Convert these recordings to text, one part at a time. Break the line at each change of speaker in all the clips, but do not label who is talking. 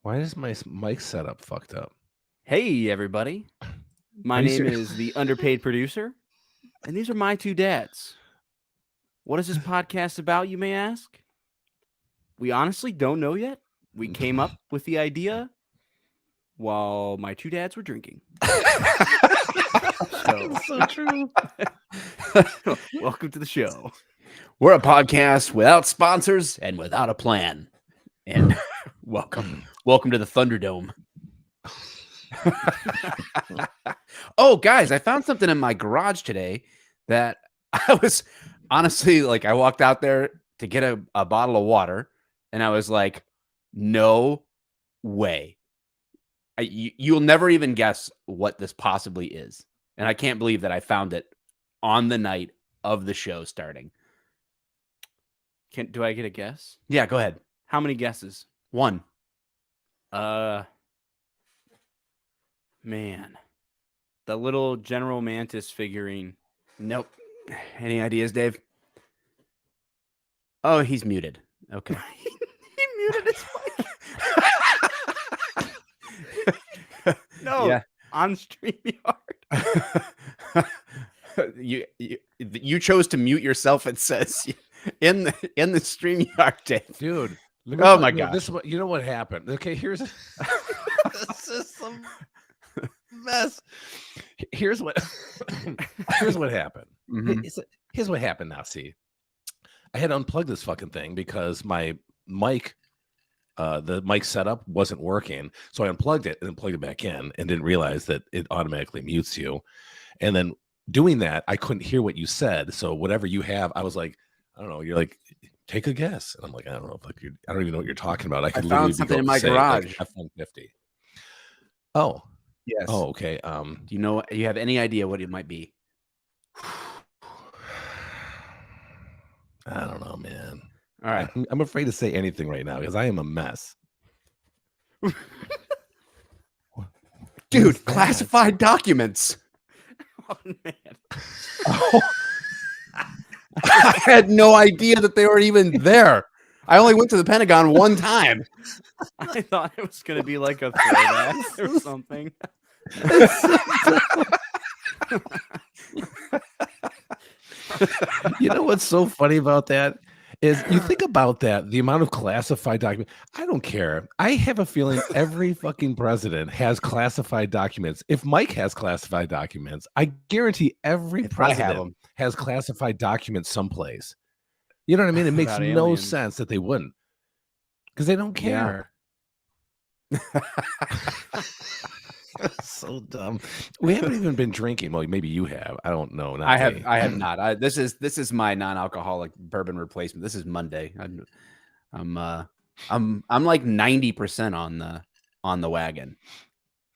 Why is my mic setup fucked up?
Hey, everybody. My
Are you
name
serious?
is the underpaid producer, and these are my two dads. What is this podcast about, you may ask? We honestly don't know yet. We came up with the idea while my two dads were drinking. So,
It's so true.
welcome to the show.
We're a podcast without sponsors and without a plan. And welcome to the Thunderdome. Oh, guys, I found something in my garage today that I was honestly like, I walked out there to get a bottle of water, and I was like, no way. You'll never even guess what this possibly is. And I can't believe that I found it on the night of the show starting.
Do I get a guess?
Yeah, go ahead.
How many guesses?
One.
Man. The little General Mantis figurine.
Nope. Any ideas, Dave? Oh, he's muted. Okay.
He muted his mic. No,
Yeah.
on StreamYard.
You chose to mute yourself. It says in the StreamYard, Dave.
Dude.
Oh my gosh.
This you know what happened? Okay, here's this is some mess. Here's what happened.
Mhm.
Here's what happened now. See, I had to unplug this fucking thing because my mic, the mic setup wasn't working. So I unplugged it and then plugged it back in and didn't realize that it automatically mutes you. And then doing that, I couldn't hear what you said. So whatever you have, I was like, I don't know. You're like, take a guess. And I'm like, I don't know. I don't even know what you're talking about. I could
found
literally
something
be
in my
saying,
garage.
like, F-150. Oh,
Yes.
oh, okay.
Do you have any idea what it might be?
I don't know, man.
All right.
I'm afraid to say anything right now because I am a mess.
Dude, classified documents.
Oh, man.
Oh. I had no idea that they were even there. I only went to the Pentagon one time.
I thought it was going to be like a throwback or something.
You know what's so funny about that is you think about that, the amount of classified documents. I don't care. I have a feeling every fucking president has classified documents. If Mike has classified documents, I guarantee every
If I have
president
them.
has classified documents someplace. You know what I mean? It makes
About
no
aliens.
sense that they wouldn't because they don't
Yeah.
care. So dumb. We haven't even been drinking. Well, maybe you have. I don't know. Not
I have
me.
I have not. This is my non-alcoholic bourbon replacement. This is Monday. I'm like 90% on the wagon.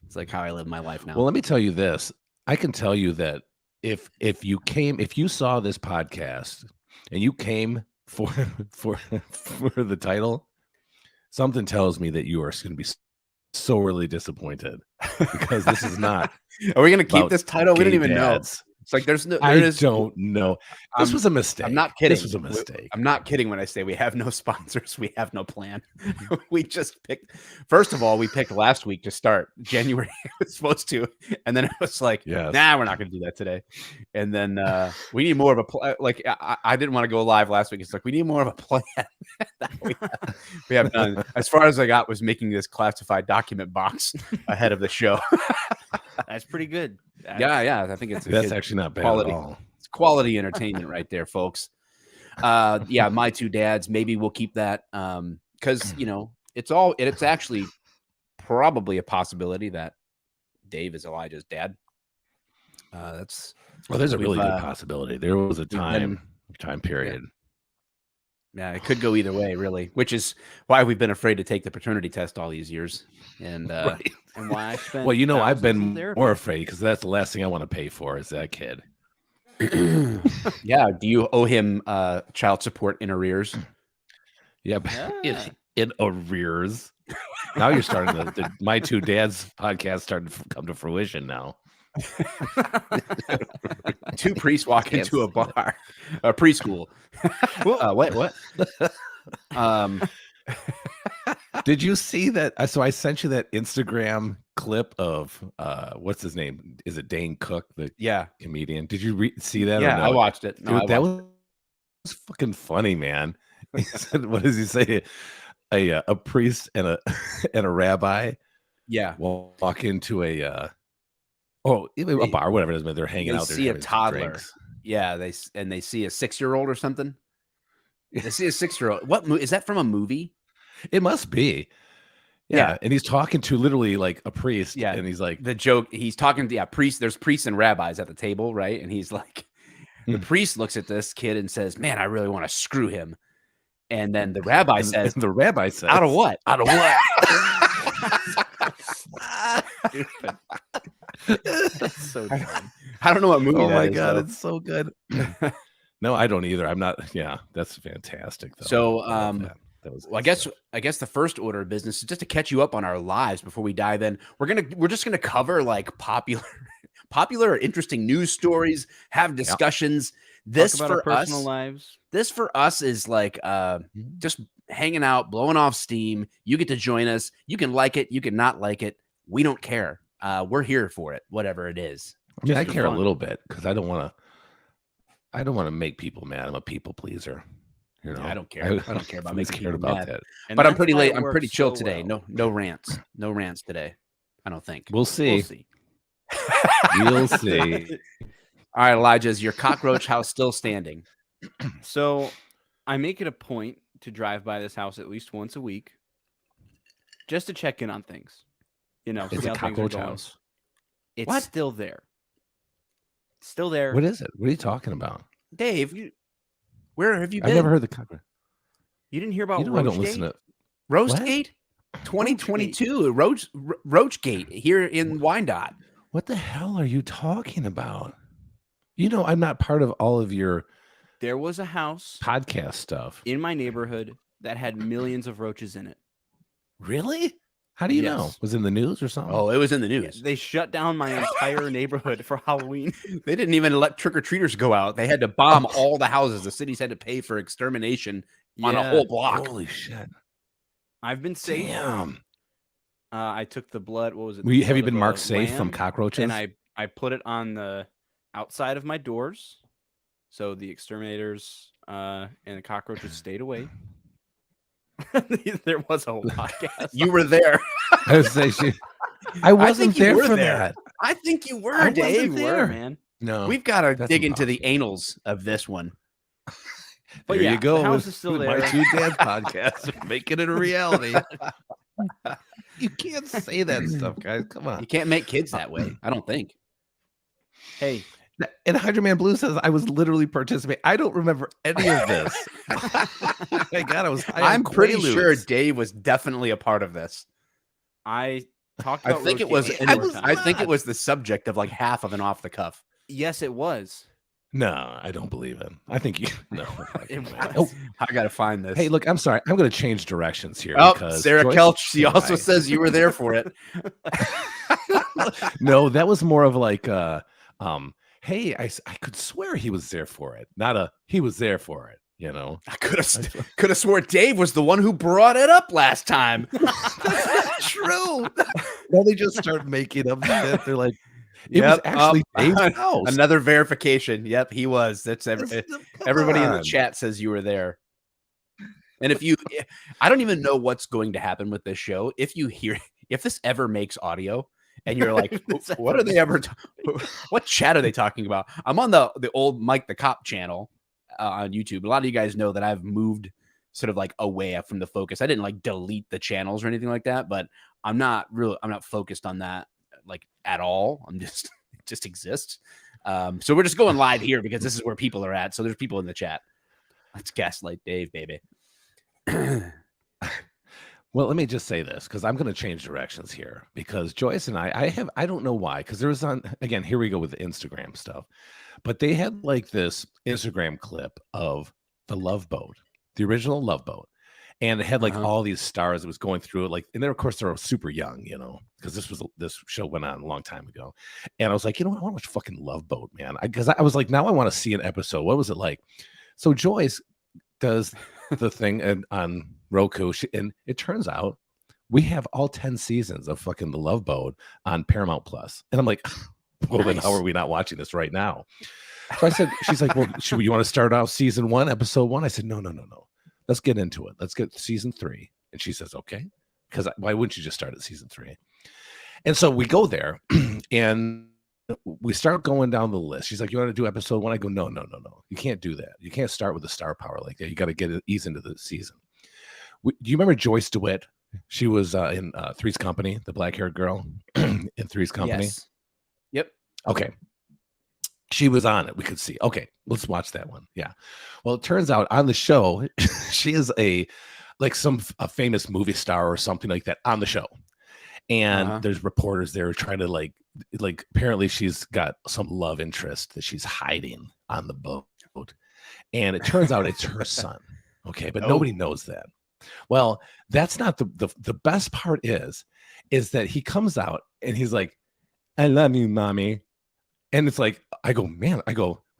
It's like how I live my life now.
Well, let me tell you this. I can tell you that if you saw this podcast and you came for the title, something tells me that you are going to be sorely disappointed because this is not.
Are we gonna keep
about
this title? We
gay
don't even
dads.
know. It's like there
I
is.
don't know. This was a mistake.
I'm not kidding.
This was a mistake.
I'm not kidding when I say we have no sponsors. We have no plan. We just picked. First of all, we picked last week to start. January was supposed to, and then it was like,
Yes.
nah, we're not going to do that today. And then we need more of a plan. Like I didn't want to go live last week. It's like we need more of a plan. That we have done. As far as I got was making this classified document box ahead of the show.
That's pretty good.
Yeah. I think it's
That's actually not bad
quality.
at all.
It's quality entertainment right there, folks. Yeah, my two dads. Maybe we'll keep that because it's actually probably a possibility that Dave is Elijah's dad. That's
Well, there's a
we've,
really good possibility. There was a time period.
Yeah, it could go either way, really. Which is why we've been afraid to take the paternity test all these years. And
Right.
And why I spent
Well, I've
thousands in
been
therapy.
more afraid because that's the last thing I want to pay for is that kid.
yeah. Do you owe him child support in arrears?
Yep.
Yeah.
In arrears. Now you're starting the My Two Dads podcast starting to come to fruition now.
Two priests walk into a bar, a preschool. What?
Did you see that? So I sent you that Instagram clip of what's his name? Is it Dane Cook, the
Yeah.
comedian? Did you see that?
Yeah,
or no?
I watched it. No,
Dude, that was fucking funny, man. He said, "What does he say? A priest and a and a rabbi
Yeah.
walk into a
They-
bar, whatever it is, but they're hanging
They
out there
see a
having some
toddler.
drinks.
Yeah, they see a 6-year-old or something. They see a 6-year-old. What is that from a movie?
It must be. Yeah, and he's talking to literally like a priest,
Yeah,
and he's like,
the joke. He's talking to priests. There's priests and rabbis at the table, right? And he's like, the priest looks at this kid and says, "Man, I really want to screw him." And then the rabbi says,
and the rabbi says,
"Out of what? Out of what?"
Stupid. That's so dumb.
I don't know what movie.
Oh
that
my
is,
god,
though.
it's so good. No, I don't either. I'm not. Yeah, that's fantastic. Though.
So,
I love that was.
Well,
good stuff.
I guess the first order of business is just to catch you up on our lives before we dive in. We're just gonna cover like popular or interesting news stories, have discussions. This
Talk about our
for us,
personal lives.
this for us is like just hanging out, blowing off steam. You get to join us. You can like it, you can not like it. We don't care. We're here for it, whatever it is.
I mean, I
for
care
fun.
a little bit because I don't want to make people mad. I'm a people pleaser. You know,
Yeah, I don't care. I don't care about
always
making
cared
people
about
mad.
that.
And
But I'm
that's
pretty
why
late.
it
I'm pretty
works
chill
so
today.
well.
No rants. No rants today. I don't think.
We'll see.
We'll see.
We'll see.
All right, Elijah, is your cockroach house still standing?
So I make it a point to drive by this house at least once a week just to check in on things. You know,
It's
see
a
how things are
cockroach
going.
house.
It's
What?
still there. Still there.
What is it? What are you talking about?
Dave, where have you been?
I've never heard the cockroach.
You didn't hear about
You know, I don't
Roachgate?
listen to.
Roastgate 2022, Roachgate here in Wyandotte.
What the hell are you talking about? You know, I'm not part of all of your
There was a house
podcast stuff.
in my neighborhood that had millions of roaches in it.
Really? How do you know?
Yes.
Was it in the news or something?
Oh, it was in the
Yeah,
news.
they shut down my entire neighborhood for Halloween.
They didn't even let trick-or-treaters go out. They had to bomb all the houses. The cities had to pay for extermination on a
Yeah.
whole block.
Holy shit!
I've been safe.
Damn.
I took the blood. What was it?
Have you
blood
been
of
marked
a
safe from
lamb,
cockroaches?
And I put it on the outside of my doors, so the exterminators and the cockroaches stayed away. There was a whole podcast.
You were there.
I was saying, I wasn't
think you
there
were
for
there.
that.
I think you were,
I wasn't
Dave.
You
there.
were, man.
No,
We've got to
That's
dig into the annals of this one.
But
there
yeah,
you go.
the house
with
is still
my
there.
two dads podcast, making it a reality. You can't say that stuff, guys. Come
You
on.
can't make kids that way. I don't think.
Hey,
And Hydro Man Blue says I was literally participating. I don't remember any of this. My God, I was.
I'm pretty sure Dave was definitely a part of this.
I talked
I
about
think it
Roachgate
was.
four
I was
times.
I think it
not.
was the subject of like half of an off the cuff.
Yes, it was.
No, I don't believe it. I think you. No.
It was.
Oh,
I got to find this.
hey, look, I'm sorry. I'm going to change directions here.
Oh,
because
Sarah
Joyce
Kelch. She
and
also
I-
says you were there for it.
No, that was more of like hey, I could swear he was there for it. Not a he was there for it, you know.
I could have swore Dave was the one who brought it up last time.
That's not true. Now they just start making up shit. They're like, it was
Yep,
actually Dave's
up.
house.
Another verification. Yep, he was. That's
Come
everybody in the
on.
chat says you were there. And I don't even know what's going to happen with this show. If this ever makes audio and you're like, what are they ever, what chat are they talking about? I'm on the old Mike the Cop channel on YouTube. A lot of you guys know that I've moved sort of like away from the focus. I didn't like delete the channels or anything like that, but I'm not focused on that like at all. It just exists. So we're just going live here because this is where people are at. So there's people in the chat. Let's gaslight Dave, baby.
Well, let me just say this because I'm going to change directions here because Joyce and I don't know why, because there was again, here we go with the Instagram stuff, but they had like this Instagram clip of the Love Boat, the original Love Boat. And it had like all these stars that was going through it. like, and then of course they're super young, you know, because this show went on a long time ago. And I was like, you know what? I want to watch fucking Love Boat, man. Because I was like, now I want to see an episode. What was it like? So Joyce does the thing on Roku, and it turns out we have all 10 seasons of fucking The Love Boat on Paramount Plus. And I'm like, well, then how
Nice.
are we not watching this right now? So I said, she's like, well, you want to start off season 1, episode 1? I said, no. Let's get into it. Let's get season 3. And she says, okay. Because why wouldn't you just start at season 3? And so we go there and we start going down the list. She's like, you want to do episode 1? I go, no. You can't do that. You can't start with the star power like that. You got to ease into the season. Do you remember Joyce DeWitt? She was in Three's Company, the black-haired girl in Three's Company.
Yes. Yep.
Okay. She was on it. We could see. Okay, let's watch that one. Yeah. Well, it turns out on the show, she is a famous movie star or something like that on the show. And there's reporters there trying to like apparently she's got some love interest that she's hiding on the boat. And it turns out it's her son. Okay, but nobody knows that. Well, that's not the best part is that he comes out and he's like, I love you, mommy. And it's like, was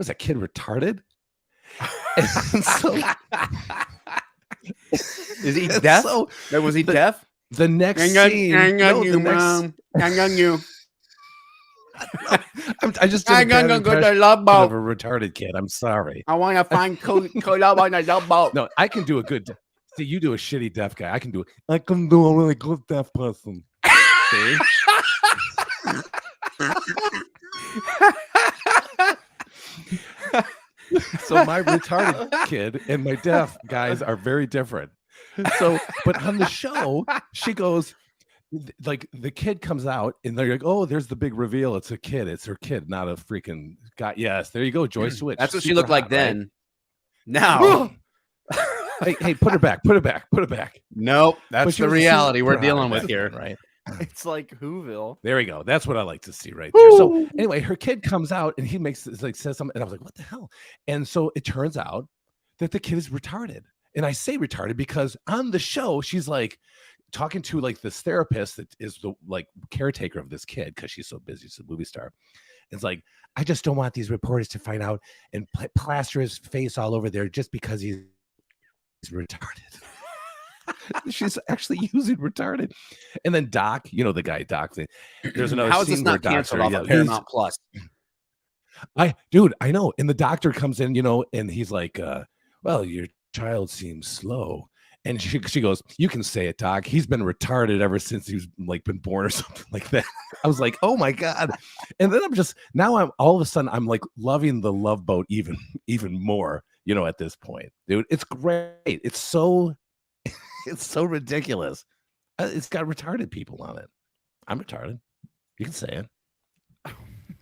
that kid retarded? And so,
is he deaf? Was he deaf?
The next scene, I just did a bad impression of a retarded kid. I'm sorry.
I want to find love on a love boat.
No, I can do a good. See, you do a shitty deaf guy. I can do a really good deaf person. See? So my retarded kid and my deaf guys are very different. So, but on the show, she goes, like the kid comes out and they're like, oh, there's the big reveal. It's a kid. It's her kid, not a freaking guy. Yes, there you go, Joyce DeWitt.
That's what she looked like then. Right? Now.
hey, put her back.
Nope, that's the reality we're dealing with here.
Right.
It's like Whoville.
There we go. That's what I like to see right there. So anyway, her kid comes out and he says something, and I was like, what the hell? And so it turns out that the kid is retarded. And I say retarded because on the show, she's like talking to like this therapist that is the like caretaker of this kid because she's so busy. She's a movie star. It's like, I just don't want these reporters to find out and plaster his face all over there just because he's retarded. She's actually using retarded. And then Doc, you know the guy Doc. There's another
How is
scene
this
where
not canceled off of
Doctor,
Paramount Plus?
I know. And the doctor comes in, and he's like, well, your child seems slow. And she goes, you can say it, Doc. He's been retarded ever since he's like been born or something like that. I was like, oh my God. And then I'm all of a sudden I'm like loving the Love Boat even more, at this point, dude. It's great. It's so ridiculous. It's got retarded people on it. I'm retarded. You can say it.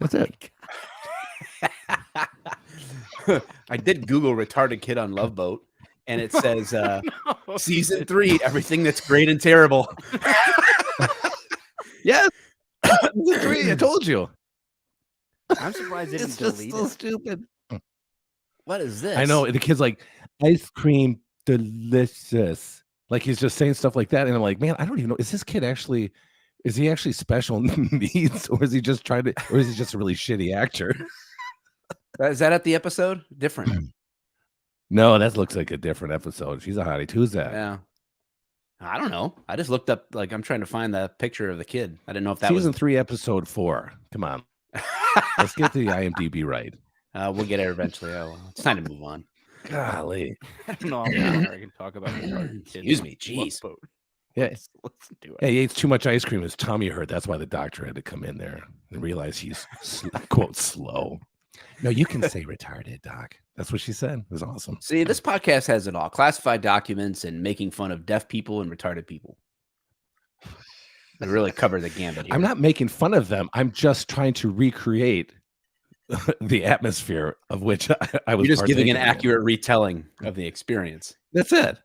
That's it.
I did Google retarded kid on Love Boat, and it says season 3, everything that's great and terrible.
Yes. Season 3, I told you.
I'm surprised they didn't
It's just
delete
so
it.
stupid.
What is this?
I know. The kid's like, ice cream delicious. Like he's just saying stuff like that. And I'm like, man, I don't even know. Is he actually special needs, or is he just or is he just a really shitty actor?
Is that at the episode? Different.
No, that looks like a different episode. She's a hottie. Who's that?
Yeah. I don't know. I just looked up, like, I'm trying to find the picture of the kid. I didn't know if that
Season
was
3, episode 4. Come on. Let's get the IMDb right.
We'll get it eventually. Oh, well. It's time to move on.
Golly.
I don't know how long I can talk about retarded kids.
Excuse me.
on Love
Jeez.
Boat.
Yeah.
Let's do it.
Yeah, he ate too much ice cream. His tummy hurt. That's why the doctor had to come in there and realize he's, quote, slow. No, you can say retarded, Doc. That's what she said. It was awesome.
See, this podcast has it all. Classified documents and making fun of deaf people and retarded people. They really cover the gambit here.
I'm not making fun of them. I'm just trying to recreate the atmosphere of which I was.
You're just giving an
partaking in.
accurate retelling of the experience.
That's it.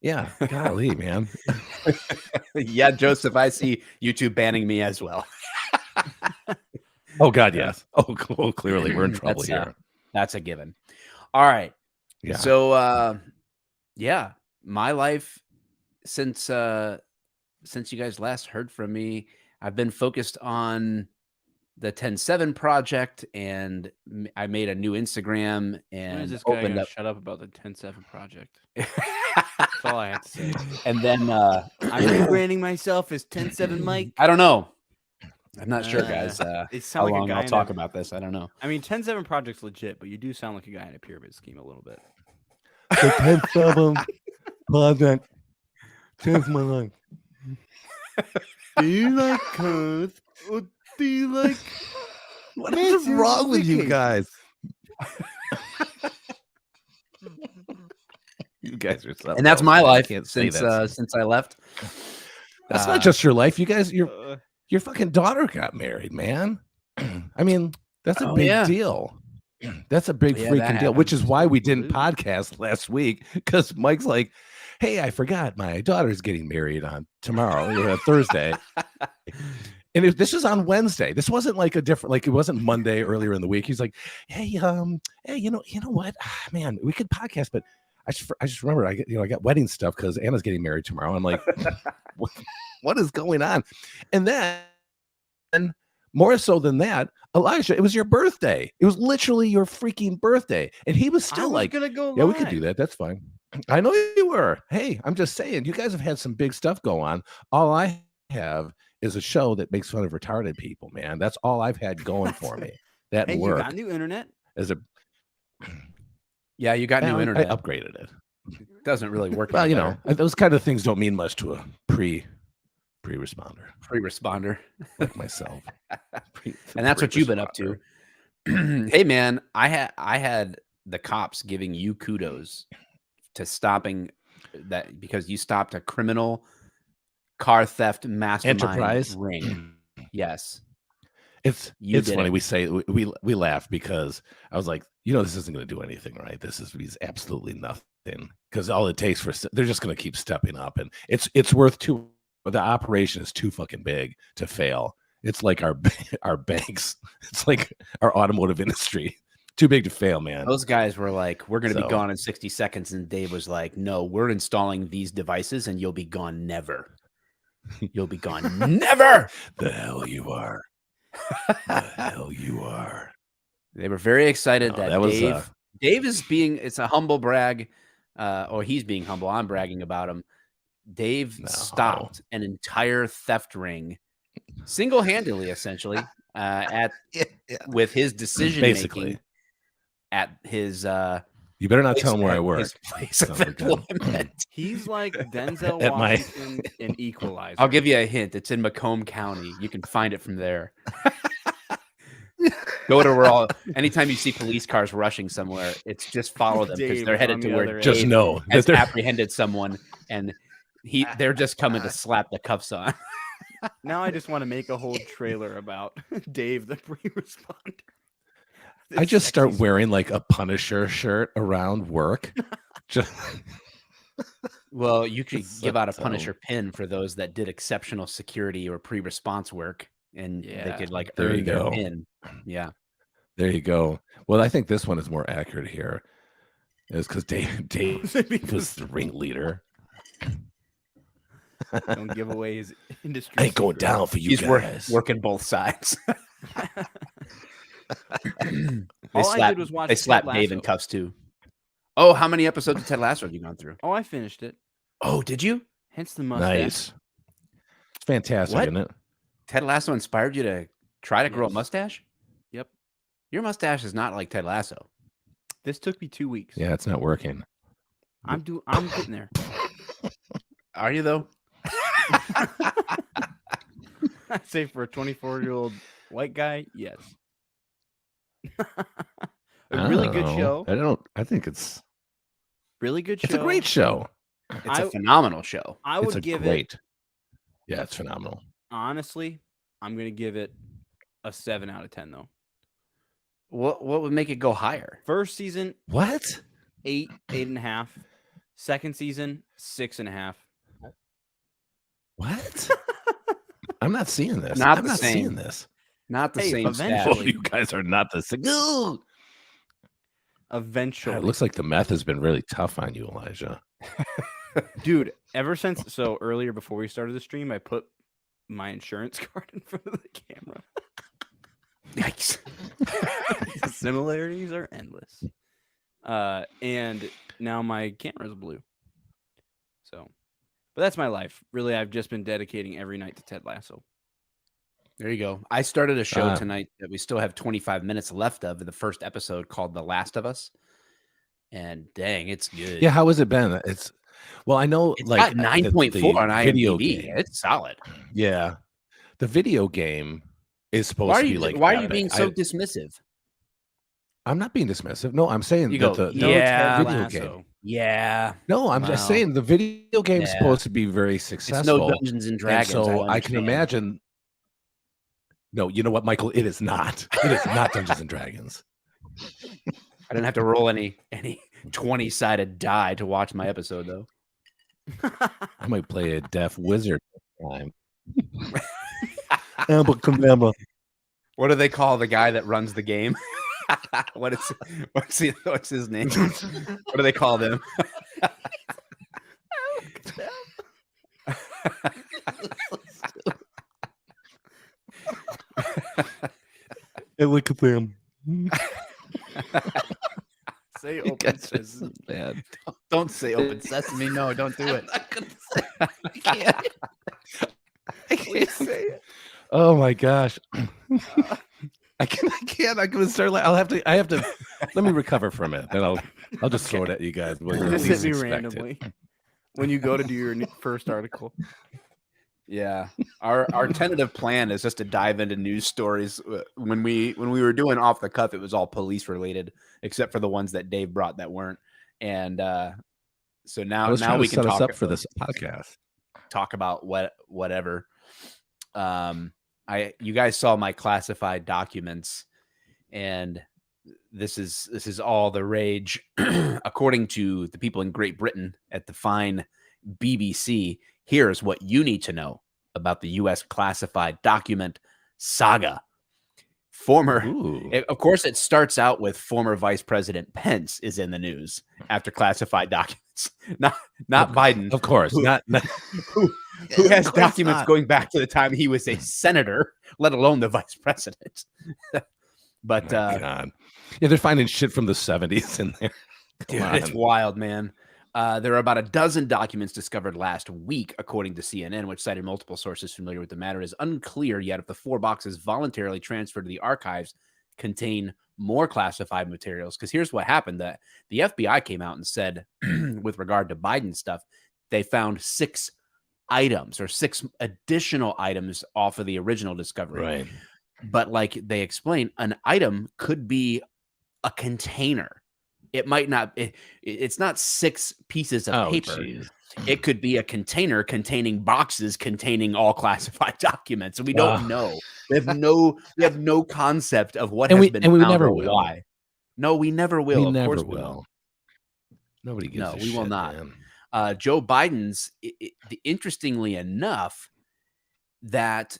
Yeah. Golly, man.
Yeah, Joseph, I see YouTube banning me as well.
Oh, God, yes. Oh, clearly we're in trouble here.
That's a given. All right.
Yeah.
So, yeah, my life since you guys last heard from me, I've been focused on the 10-7 project, and I made a new Instagram
When is
and
this guy
opened
gonna
up.
shut up about the 10-7 project? all I have to say.
And then
I'm rebranding myself as 10-7 Mike.
I don't know. I'm not sure, guys.
It
How
sounds like a
long
guy
I'll
in
talk
a-
about this. I don't know.
I mean, 10-7 Project's legit, but you do sound like a guy in a pyramid scheme a little bit.
The 10-7 project changed my life.
Do you like cars or do you like?
What is wrong with you guys? You guys are something
And that's
else,
my
man. I
life
can't say
since I left.
That's not just your life. You guys,
Uh,
your fucking daughter got married, man. I mean, that's a
Oh,
big
yeah.
deal. That's a big
Yeah, that
freaking deal, which
happened.
is why we didn't
Absolutely.
podcast last week, because Mike's like, hey, I forgot my daughter's getting married on tomorrow, Thursday. And this is on Wednesday. This wasn't like a different, like it wasn't Monday earlier in the week. He's like, hey, you know what? Man, we could podcast, but I just remembered I got wedding stuff because Anna's getting married tomorrow. I'm like, what is going on? And then more so than that, Elijah, it was your birthday. It was literally your freaking birthday. And he was
I
still
was
like,
gonna go.
yeah, we could do
live.
that. That's fine. I know you were. Hey, I'm just saying, you guys have had some big stuff go on. All I have is a show that makes fun of retarded people, man. That's all I've had going for me. That
Hey,
and
you
work
got new internet?
as a
Yeah, you got new
I
internet.
upgraded it.
Doesn't really work.
Well,
any
you
better.
know, those kind of things don't mean much to a pre-responder
Free responder.
like myself.
And that's what you've been up to. Hey man, I had the cops giving you kudos to stopping that because you stopped a criminal car theft mastermind
Enterprise
ring. Yes.
It's
You
it's
did
funny.
it.
We say we laugh because I was like, this isn't going to do anything, right? This is absolutely nothing because all it takes they're just going to keep stepping up, and it's worth too. The operation is too fucking big to fail. It's like our banks. It's like our automotive industry. Too big to fail, man.
Those guys were like, we're going to
So-
be gone in 60 seconds. And Dave was like, no, we're installing these devices and you'll be gone never. You'll be gone never.
The hell you are. The hell you are.
They were very excited
No,
that,
that was,
Dave is it's a humble brag, or he's being humble. I'm bragging about him. Dave
No.
stopped an entire theft ring single-handedly, essentially, with his decision
Basically.
making at his
You better not tell him where I work.
his place of
Sounds like that.
employment.
He's like Denzel
At my-
Washington in Equalizer.
I'll give you a hint. It's in Macomb County. You can find it from there. Go to where anytime you see police cars rushing somewhere, it's just follow them because
Dave
they're
on
headed to
the
where
other
Just
Dave
know that
has
they're
apprehended someone and they're just coming to slap the cuffs on.
Now I just want to make a whole trailer about Dave, the pre-responder.
I
This
just start
sexy-
wearing like a Punisher shirt around work. Just
Well, you could give out a
So-
Punisher pin for those that did exceptional security or pre-response work, and they
Yeah,
could like
there you
earn their
go.
pin. Yeah.
there you go. Well, I think this one is more accurate here. Is because Dave was the ringleader.
Don't give away his industry.
I ain't going
secret.
down for you
He's
guys.
working both sides. They
All I
slap,
did was watch
they
Ted
slap Dave in
Lasso.
cuffs too. Oh, how many episodes of Ted Lasso have you gone through?
Oh, I finished it.
Oh, did you?
Hence the mustache.
Nice. Fantastic,
What?
isn't it?
Ted Lasso inspired you to try to grow a
Yes.
mustache?
Yep.
Your mustache is not like Ted Lasso.
This took me 2 weeks.
Yeah, it's not working.
I'm getting there.
Are you though?
I'd say for a 24-year-old white guy, yes. A really good show.
I think it's
Really good show.
it's a great show.
It's a phenomenal show.
I
It's
would
a
give it,
great. Yeah, it's phenomenal.
honestly, I'm going to give it a 7 out of 10, though.
What would make it go higher?
First season,
What?
8, 8.5. Second season, 6.5.
What? I'm not seeing this.
Not
I'm
the
not
same.
seeing this.
Not the
Hey,
same
eventually-
stat.
Oh, you guys are not the same. Ooh!
Eventually.
God, it looks like the meth has been really tough on you, Elijah.
Dude, ever since earlier before we started the stream, I put my insurance card in front of the camera.
Yikes.
The similarities are endless. And now my camera's blue. So, but that's my life. Really, I've just been dedicating every night to Ted Lasso.
There you go. I started a show
Ah.
tonight that we still have 25 minutes left of, the first episode called The Last of Us. And dang, it's good.
Yeah, how has it been? Well, I know
It's
like
got 9.4 on
video
IMDb.
game.
It's solid.
Yeah, the video game is supposed
Why are
to be
you
like
why are you
epic.
being so dismissive?
I'm not being dismissive. No, I'm saying
You
that
go,
the
No
yeah,
Ted
video
Lasso.
game.
yeah.
No, I'm just
Wow.
saying the video game is
Yeah.
supposed to be very
It's no
successful.
Dungeons and
And
Dragons.
so I can
understand.
imagine. No, you know what, Michael? It is not. It is not Dungeons and Dragons.
I didn't have to roll any 20-sided die to watch my episode though.
I might play a deaf wizard this time.
What do they call the guy that runs the game? What's his name? What do they call them?
Hey, look at them.
Say
You
open
guys are
sesame.
so bad.
Don't say open sesame. No, don't do it.
I can't. I
Please
can't.
say it.
Oh my gosh. I can't. I'm gonna start. I have to. Let me recover from it, and I'll just throw it at you guys when you
Just
least
hit me
expect it.
randomly when you go to do your first article.
Yeah, our tentative plan is just to dive into news stories. When we were doing off the cuff, it was all police related, except for the ones that Dave brought that weren't. And so
I
now
was trying
we
to
can
set us
talk
up for this podcast.
talk about whatever. You guys saw my classified documents, and this is all the rage, according to the people in Great Britain at the fine BBC. Here's what you need to know about the U.S. classified document saga.
Ooh.
Of course, it starts out with former Vice President Pence is in the news after classified documents. Not Biden,
Of course,
Who-
not.
who
Of
has
course
documents
not.
going back to the time he was a senator, let alone the vice president. But
My God. Yeah, they're finding shit from the 70s in there. Come
dude, it's
on.
wild, man. There are about a dozen documents discovered last week, according to CNN, which cited multiple sources familiar with the matter. It is unclear yet if the 4 boxes voluntarily transferred to the archives contain more classified materials. Because here's what happened: the FBI came out and said, with regard to Biden stuff, they found 6 items or 6 additional items off of the original discovery.
Right.
But like they explain, an item could be a container. It might not. It's not 6 pieces of
Oh,
paper.
jeez.
It could be a container containing boxes containing all classified documents, and we
Wow.
don't know. We have no concept of what
And
has
we-
been
and we
found
never
or
will.
why. No, we never will.
We
Of
never
course we
will.
won't.
Nobody gives
No,
a
we
shit,
will not.
man.
Joe Biden's, interestingly enough, that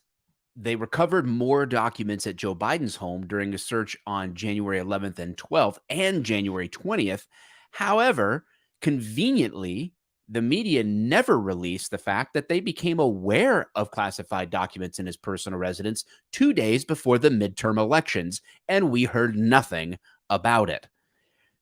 they recovered more documents at Joe Biden's home during a search on January 11th and 12th and January 20th. However, conveniently, the media never released the fact that they became aware of classified documents in his personal residence 2 days before the midterm elections, and we heard nothing about it.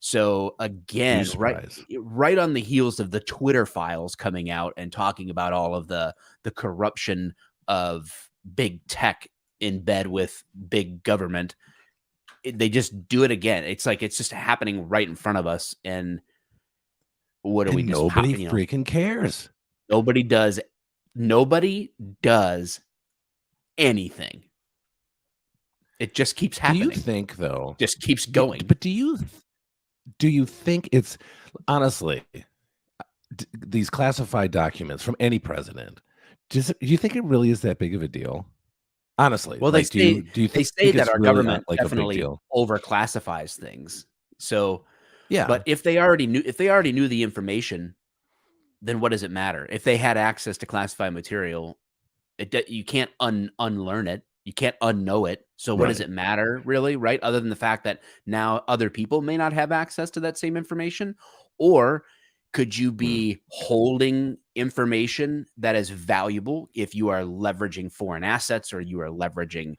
So again,
Huge surprise.
right on the heels of the Twitter files coming out and talking about all of the corruption of big tech in bed with big government, they just do it again. It's like it's just happening right in front of us. And what do
And
we just
nobody
pop,
freaking cares.
Nobody does anything. It just keeps happening.
Do you think, though?
Just keeps going.
But do you think it's honestly these classified documents from any president? Do you think it really is that big of a deal? Honestly,
Well, they
like, do you
they
think
say that
it's
our
really
government
not, like, a big
definitely
deal?
overclassifies things. So,
Yeah,
but if they already knew the information, then what does it matter? If they had access to classified material, you can't unlearn it. You can't unknow it. So what does
Right.
it matter, really, right? Other than the fact that now other people may not have access to that same information? Or could you be holding information that is valuable if you are leveraging foreign assets or you are leveraging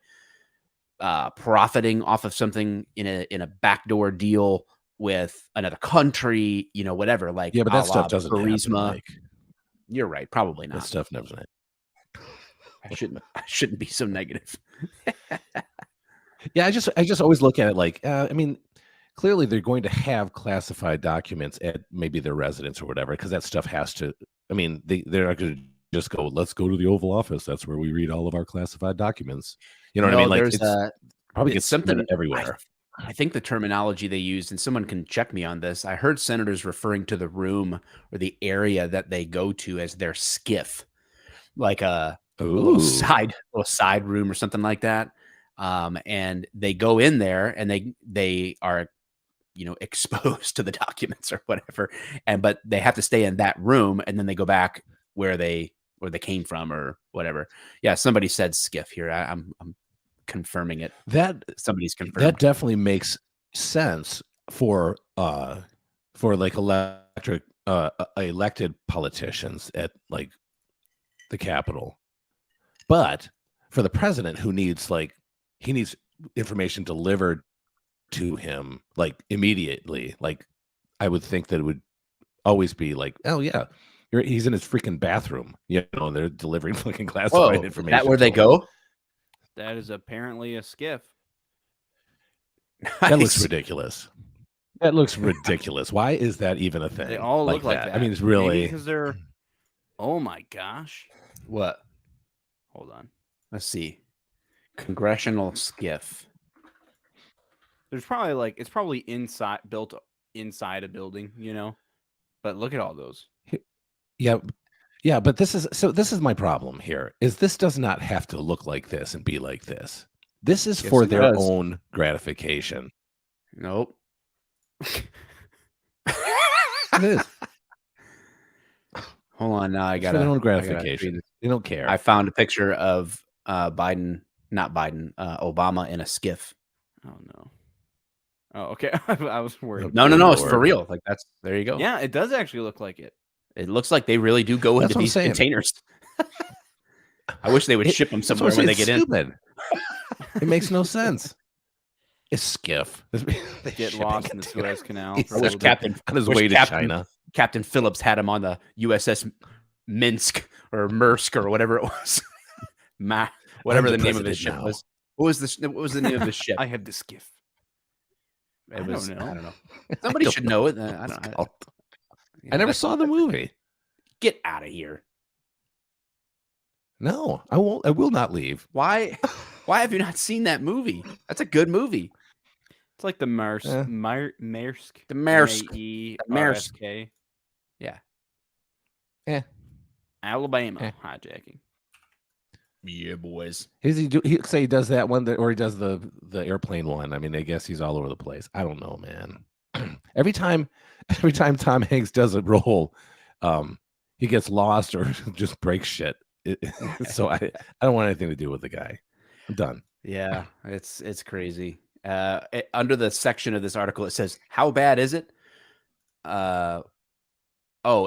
profiting off of something in a backdoor deal with another country, whatever, like
yeah, but
a
that
la
stuff doesn't happen,
Burisma.
Mike.
You're right. Probably
That
not.
stuff never.
I shouldn't be so negative.
Yeah, I just always look at it like, I mean, clearly they're going to have classified documents at maybe their residence or whatever, because that stuff has to. I mean, they're not going to just go, let's go to the Oval Office. That's where we read all of our classified documents. You know what I mean? Like
there's
it's probably gets
something
something everywhere.
I think the terminology they used, and someone can check me on this. I heard senators referring to the room or the area that they go to as their skiff, like a little side room or something like that. And they go in there and they are, exposed to the documents or whatever. But they have to stay in that room, and then they go back where they came from or whatever. Yeah, somebody said skiff here. I'm confirming it.
That
Somebody's confirmed.
That definitely makes sense for like elected politicians at like the Capitol. But for the president, who needs he needs information delivered to him like immediately, like I would think that it would always be like, oh yeah, he's in his freaking bathroom, and they're delivering fucking classified information.
Is that where they
to him.
go?
That is apparently a skiff.
That looks ridiculous. That looks ridiculous. Why is that even a thing?
They all look like that.
I mean, it's really
because they're. Oh my gosh!
What?
Hold on.
Let's see. Congressional skiff.
There's probably it's probably built inside a building, But look at all those.
Yeah, but this is my problem here. Is this does not have to look like this and be like this. This is for their own gratification.
Nope.
It is.
Hold on, now I got
their own gratification. They don't care.
I found a picture of Obama in a skiff.
Oh no. Oh, okay. I was worried.
No, it's for real. Like there you go.
Yeah, it does actually look like it.
It looks like they really do go into these containers. I wish they would ship them somewhere when they get in.
It makes no sense. It's skiff.
Get lost in the Suez Canal.
I wish Captain
on his way to China.
Captain Phillips had him on the USS Minsk or Maersk or whatever it was. Whatever the name of his ship was. What was the name of the ship?
I have the skiff.
I don't know. Somebody should know it.
I never saw the movie.
Get out of here.
No, I won't. I will not leave.
Why? Why have you not seen that movie? That's a good movie.
It's like the Maersk.
The Maersk.
Maersk.
Yeah.
Yeah.
Alabama hijacking.
Yeah, boys.
He say he does that one, or he does the airplane one. I mean, I guess he's all over the place. I don't know, man. Every time Tom Hanks does a role, he gets lost or just breaks shit. So I don't want anything to do with the guy. I'm done.
Yeah, it's crazy. Under the section of this article, it says, "How bad is it?"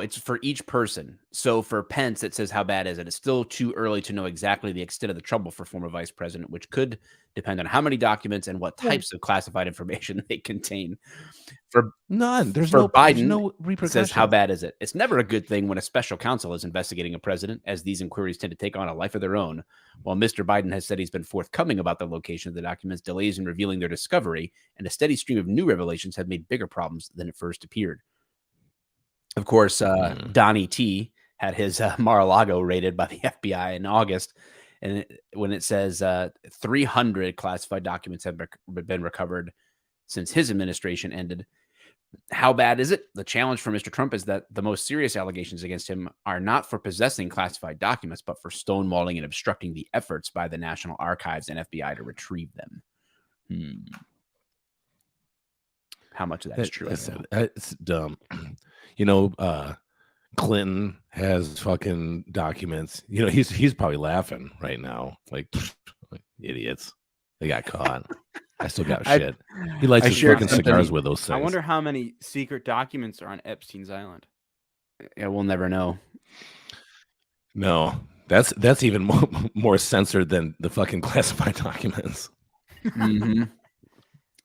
It's for each person. So for Pence, it says, "How bad is it?" It's still too early to know exactly the extent of the trouble for former vice president, which could depend on how many documents and what types of classified information they contain. For
none,
for Biden, there's no repercussions. Says, "How bad is it?" It's never a good thing when a special counsel is investigating a president, as these inquiries tend to take on a life of their own. While Mr. Biden has said he's been forthcoming about the location of the documents, delays in revealing their discovery and a steady stream of new revelations have made bigger problems than it first appeared. Of course, Donnie T had his Mar-a-Lago raided by the FBI in August. And when it says 300 classified documents have been recovered since his administration ended. How bad is it? The challenge for Mr. Trump is that the most serious allegations against him are not for possessing classified documents, but for stonewalling and obstructing the efforts by the National Archives and FBI to retrieve them. How much of that is true?
It's dumb. Clinton has fucking documents. He's probably laughing right now, like idiots. They got caught. I still got shit. He likes his fucking cigars with those things.
I wonder how many secret documents are on Epstein's island.
Yeah, we'll never know.
No, that's even more censored than the fucking classified documents.
Mm-hmm.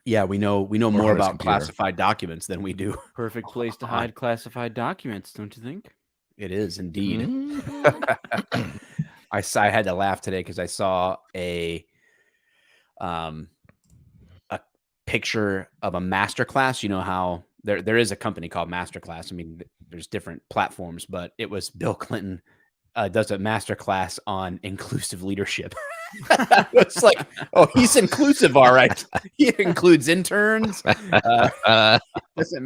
Yeah, we know more about classified documents than we do.
Perfect place to hide classified documents, don't you think?
It is indeed.
Mhm.
I had to laugh today because I saw a picture of a masterclass. You know how there is a company called Masterclass. I mean, there's different platforms, but it was Bill Clinton does a masterclass on inclusive leadership. It's like, oh, he's inclusive, all right. He includes interns. Doesn't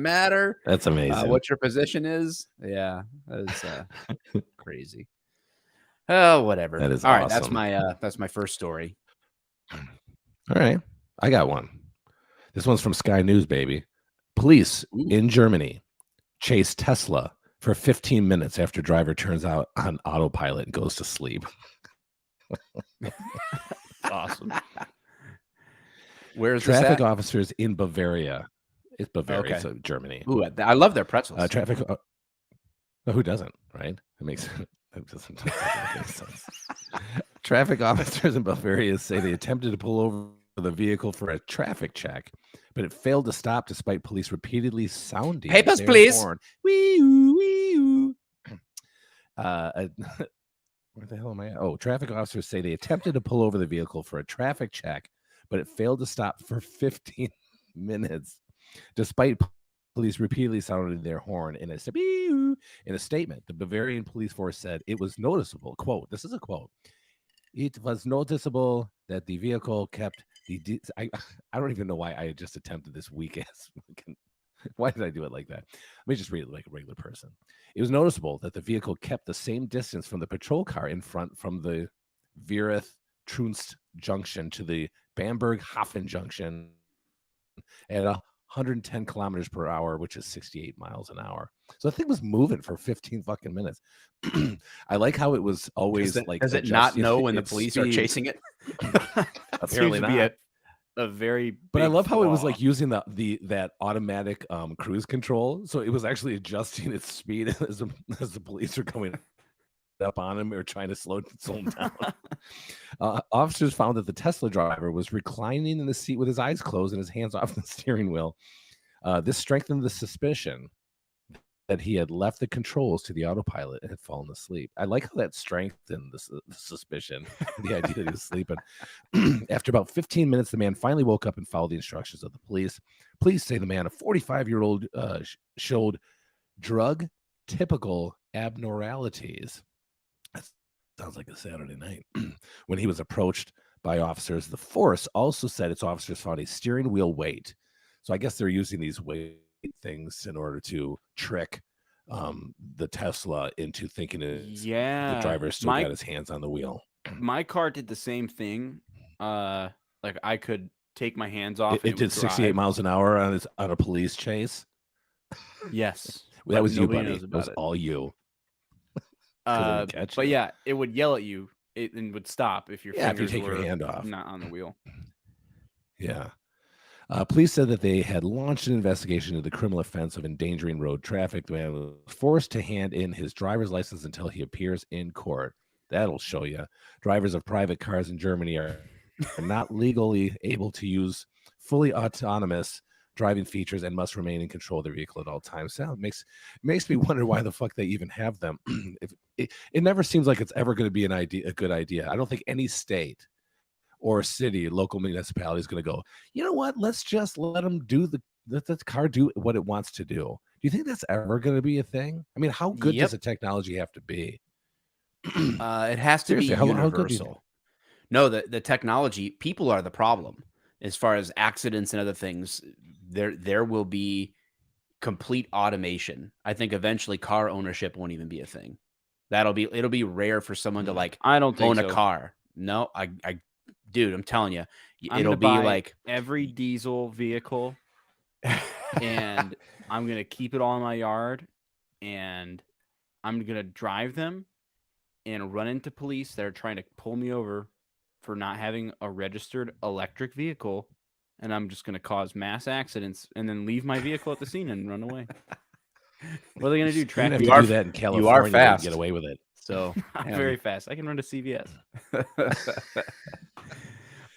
matter
That's amazing.
what your position is. Yeah, that is crazy. Oh, whatever.
That is
all right.
awesome.
That's my first story.
All right. I got one. This one's from Sky News, baby. Police in Germany chase Tesla for 15 minutes after driver turns out on autopilot and goes to sleep.
Awesome.
Where is this
Traffic
at?
officers in Bavaria. It's Bavaria,
Okay.
so Germany.
Ooh, I love their pretzels.
Traffic. Who doesn't, right? It makes it doesn't make any sense. Traffic officers in Bavaria say they attempted to pull over the vehicle for a traffic check, but it failed to stop despite police repeatedly sounding
Papers,
their
please.
horn. Wee-oo, wee-oo. Where the hell am I at? Oh, traffic officers say they attempted to pull over the vehicle for a traffic check, but it failed to stop for 15 minutes, despite police repeatedly sounding their horn in a statement. The Bavarian police force said it was noticeable. Quote, this is a quote. It was noticeable that the vehicle kept the. I don't even know why I just attempted this weak ass. Why did I do it like that? Let me just read it like a regular person. It was noticeable that the vehicle kept the same distance from the patrol car in front from the Viereth Trunst junction to the Bamberg Hafen junction at 110 kilometers per hour, which is 68 miles an hour. So the thing was moving for 15 fucking minutes. I like how it was always
Does it not know when the police are chasing it?
Apparently
Seems to be
not.
a very
But I
big
love how it was
flaw.
like using that automatic cruise control. So it was actually adjusting its speed as the police are coming up on him or trying to slow him down. Officers found that the Tesla driver was reclining in the seat with his eyes closed and his hands off the steering wheel. This strengthened the suspicion that he had left the controls to the autopilot and had fallen asleep. I like how that strengthened the suspicion, the idea that he was sleeping. After about 15 minutes, the man finally woke up and followed the instructions of the police. Police say the man, a 45-year-old, showed drug-typical abnormalities. That sounds like a Saturday night. When he was approached by officers, the force also said its officers found a steering wheel weight. So I guess they're using these weight things in order to trick the Tesla into thinking the driver still got his hands on the wheel.
My car did the same thing. Like I could take my hands off.
It did 68 miles an hour on a police chase.
Yes,
That was you, buddy.
Knows
That was
about
all you.
but yeah, it would yell at you and would stop if your
if you
fingers
take
were
your hand off,
not on the wheel.
Yeah. Police said that they had launched an investigation into the criminal offense of endangering road traffic. The man was forced to hand in his driver's license until he appears in court. That'll show you. Drivers of private cars in Germany are not legally able to use fully autonomous driving features and must remain in control of their vehicle at all times. So it makes me wonder why the fuck they even have them. It never seems like it's ever going to be a good idea. I don't think any state or city, local municipality is going to go, you know what? Let's just let them let the car do what it wants to do. Do you think that's ever going to be a thing? I mean, how good does the technology have to be?
It has to be universal. How good no, the technology, people are the problem. As far as accidents and other things, there will be complete automation. I think eventually car ownership won't even be a thing. It'll be rare for someone to like
I don't think
own a car. No, I dude, I'm telling you, it'll be like
every diesel vehicle, and I'm gonna keep it all in my yard, and I'm gonna drive them and run into police that are trying to pull me over for not having a registered electric vehicle, and I'm just gonna cause mass accidents and then leave my vehicle at the scene and run away. What are they gonna do? Track
me? You have to do that in California.
You are fast.
Get away with it.
So
I'm very fast. I can run to CVS.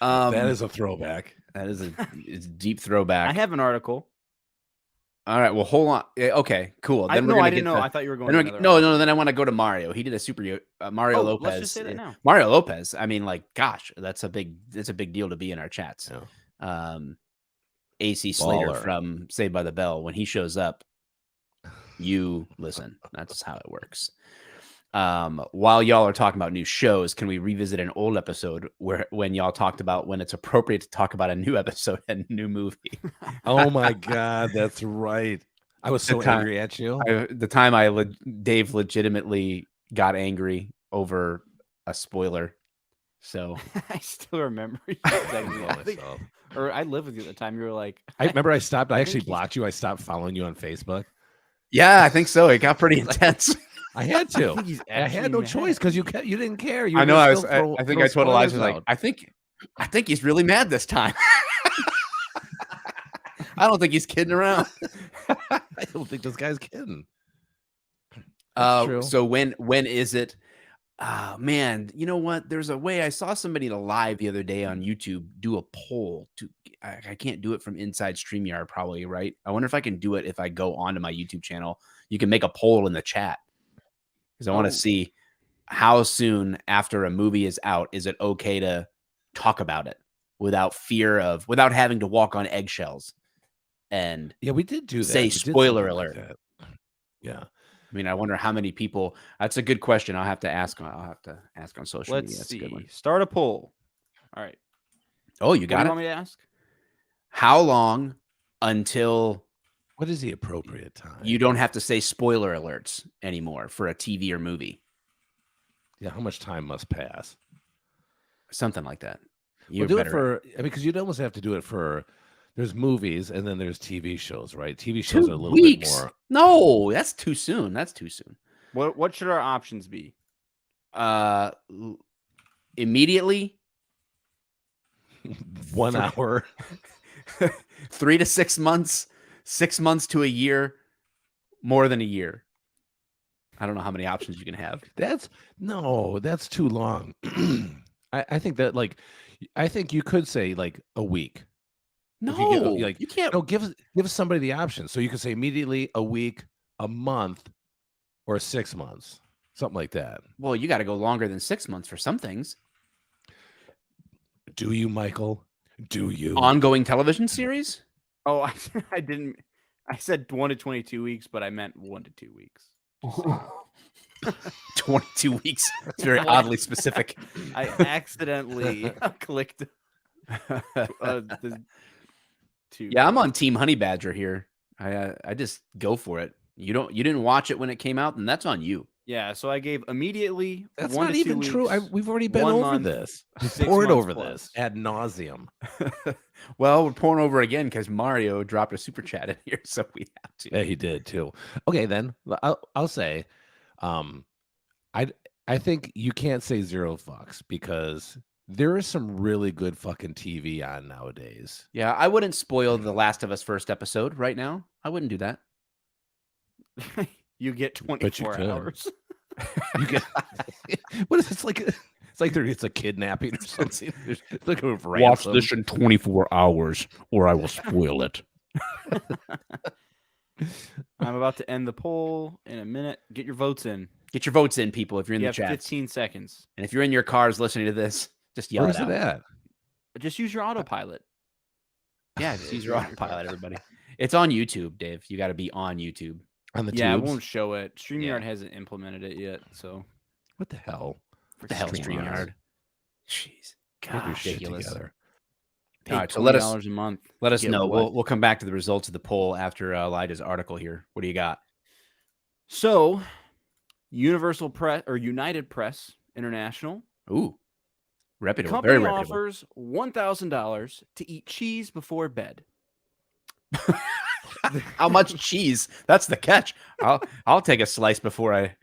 That is a throwback.
That is it's a deep throwback.
I have an article.
All right. Well, hold on. Okay, cool. Then we're
I
gonna
didn't
get
know.
to-
I thought you were going
then
to
we're-
another
no,
option.
no. Then I want to go to Mario. He did a super Mario
Oh,
Lopez.
let's just say that now.
Mario Lopez. I mean, like, gosh, that's a big deal to be in our chats.
Yeah.
AC Slater
Baller.
from Saved by the Bell. When he shows up, you listen. That's how it works. While y'all are talking about new shows, can we revisit an old episode when y'all talked about when it's appropriate to talk about a new episode and new movie?
Oh my God, that's right. I was so angry at you.
The time Dave legitimately got angry over a spoiler. So
I still remember you saying that. I think, or I lived with you at the time. You were like,
I remember I stopped. I actually
think he's-
blocked you. I stopped following you on Facebook.
yeah, I think so. It got pretty intense.
I had to.
think he's
I had
actually
no
mad.
choice because you didn't care. You
I
were
know.
gonna
I
still throw-
think
throw
I told Elijah
spoilers
like
out.
I think he's really mad this time. I don't think he's kidding around.
I don't think this guy's kidding. True.
So when is it? Man, you know what? There's a way. I saw somebody in a live the other day on YouTube do a poll. I can't do it from inside StreamYard, probably, right? I wonder if I can do it if I go onto my YouTube channel. You can make a poll in the chat because I want to see how soon after a movie is out is it okay to talk about it without having to walk on eggshells and
Yeah, we did do that.
say
We did
spoiler
something like
alert.
that. Yeah.
I mean, I wonder how many people. That's a good question. I'll have to ask on social media.
let's
That's a good
see.
one.
Start a poll. All right.
Oh, you
What do
got
you
it.
want me to ask?
How long until
What is the appropriate time?
you don't have to say spoiler alerts anymore for a TV or movie?
Yeah, how much time must pass?
Something like that.
We'll
You're
do it
better at-
because you'd almost have to do it for. There's movies and then there's TV shows, right? TV
2
shows are a little
weeks.
bit more.
No, that's too soon. That's too soon.
What should our options be?
Immediately
1 hour.
3 to 6 months, 6 months to a year, more than a year. I don't know how many options you can have.
That's too long. I think that I think you could say like a week.
No,
If you get,
you can't.
No, give somebody the option. So you can say immediately, a week, a month, or 6 months, something like that.
Well, you got to go longer than 6 months for some things.
Do you, Michael? Do you?
Ongoing television series?
Oh, I didn't. I said 1 to 22 weeks, but I meant 1 to 2 weeks.
22 weeks. It's very oddly specific.
I accidentally clicked the 2.
Yeah, I'm on Team Honey Badger here. I just go for it. You didn't watch it when it came out, then that's on you.
Yeah, so I gave immediately.
That's
1
not
to 2
even true.
weeks,
We've already been
1
over
month,
this.
6
We've poured
months
over
plus.
this ad nauseum.
Well, we're pouring over again because Mario dropped a super chat in here, so we have to.
Yeah, he did too. Okay, then I'll say, I think you can't say 0 fucks because there is some really good fucking TV on nowadays.
Yeah, I wouldn't spoil the Last of Us first episode right now. I wouldn't do that.
You get
But you
24
could.
hours.
You get what is it's like? It's like it's a kidnapping or something. It's like a ransom.
in 24 hours, or I will spoil it.
I'm about to end the poll in a minute. Get your votes in.
Get your votes in, people, if you're in
You
the
have
chat.
15 seconds.
And if you're in your cars listening to this, just yell
Where's
it out.
it at?
Just use your autopilot.
Yeah, just use your autopilot, everybody. It's on YouTube, Dave. You got to be on YouTube.
On the
Yeah,
tubes?
it won't show it. StreamYard
Yeah.
hasn't implemented it yet, so
What the hell?
What the hell,
StreamYard.
StreamYard? Jeez.
Get your
God,
shit
ridiculous.
together.
pay
All right, so let us
$20 a month.
let us
Get
know.
what?
We'll come back to the results of the poll after Elijah's article here. What do you got?
So, Universal Press or United Press International
Ooh, reputable,
company
very reputable.
offers $1,000 to eat cheese before bed.
How much cheese? That's the catch. I'll take a slice before I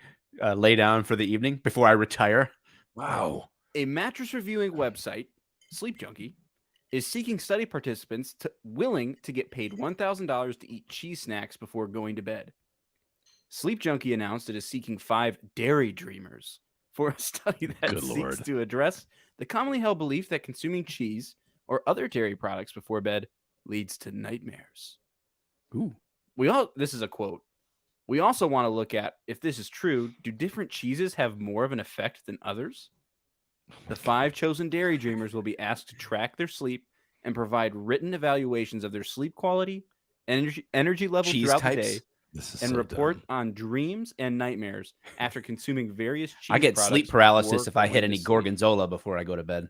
lay down for the evening, before I retire.
Wow.
A mattress reviewing website, Sleep Junkie, is seeking study participants willing to get paid $1,000 to eat cheese snacks before going to bed. Sleep Junkie announced it is seeking 5 dairy dreamers for a study that
Good
seeks
Lord.
to address the commonly held belief that consuming cheese or other dairy products before bed leads to nightmares.
Ooh,
This is a quote. We also want to look at if this is true. Do different cheeses have more of an effect than others? The 5 chosen dairy dreamers will be asked to track their sleep and provide written evaluations of their sleep quality, energy level
Cheese
throughout
types?
the day,
This is
and
so
report
dumb.
on dreams and nightmares after consuming various cheese
I get
products
sleep
before
paralysis if I
going
hit
to
any
sleep.
gorgonzola before I go to bed.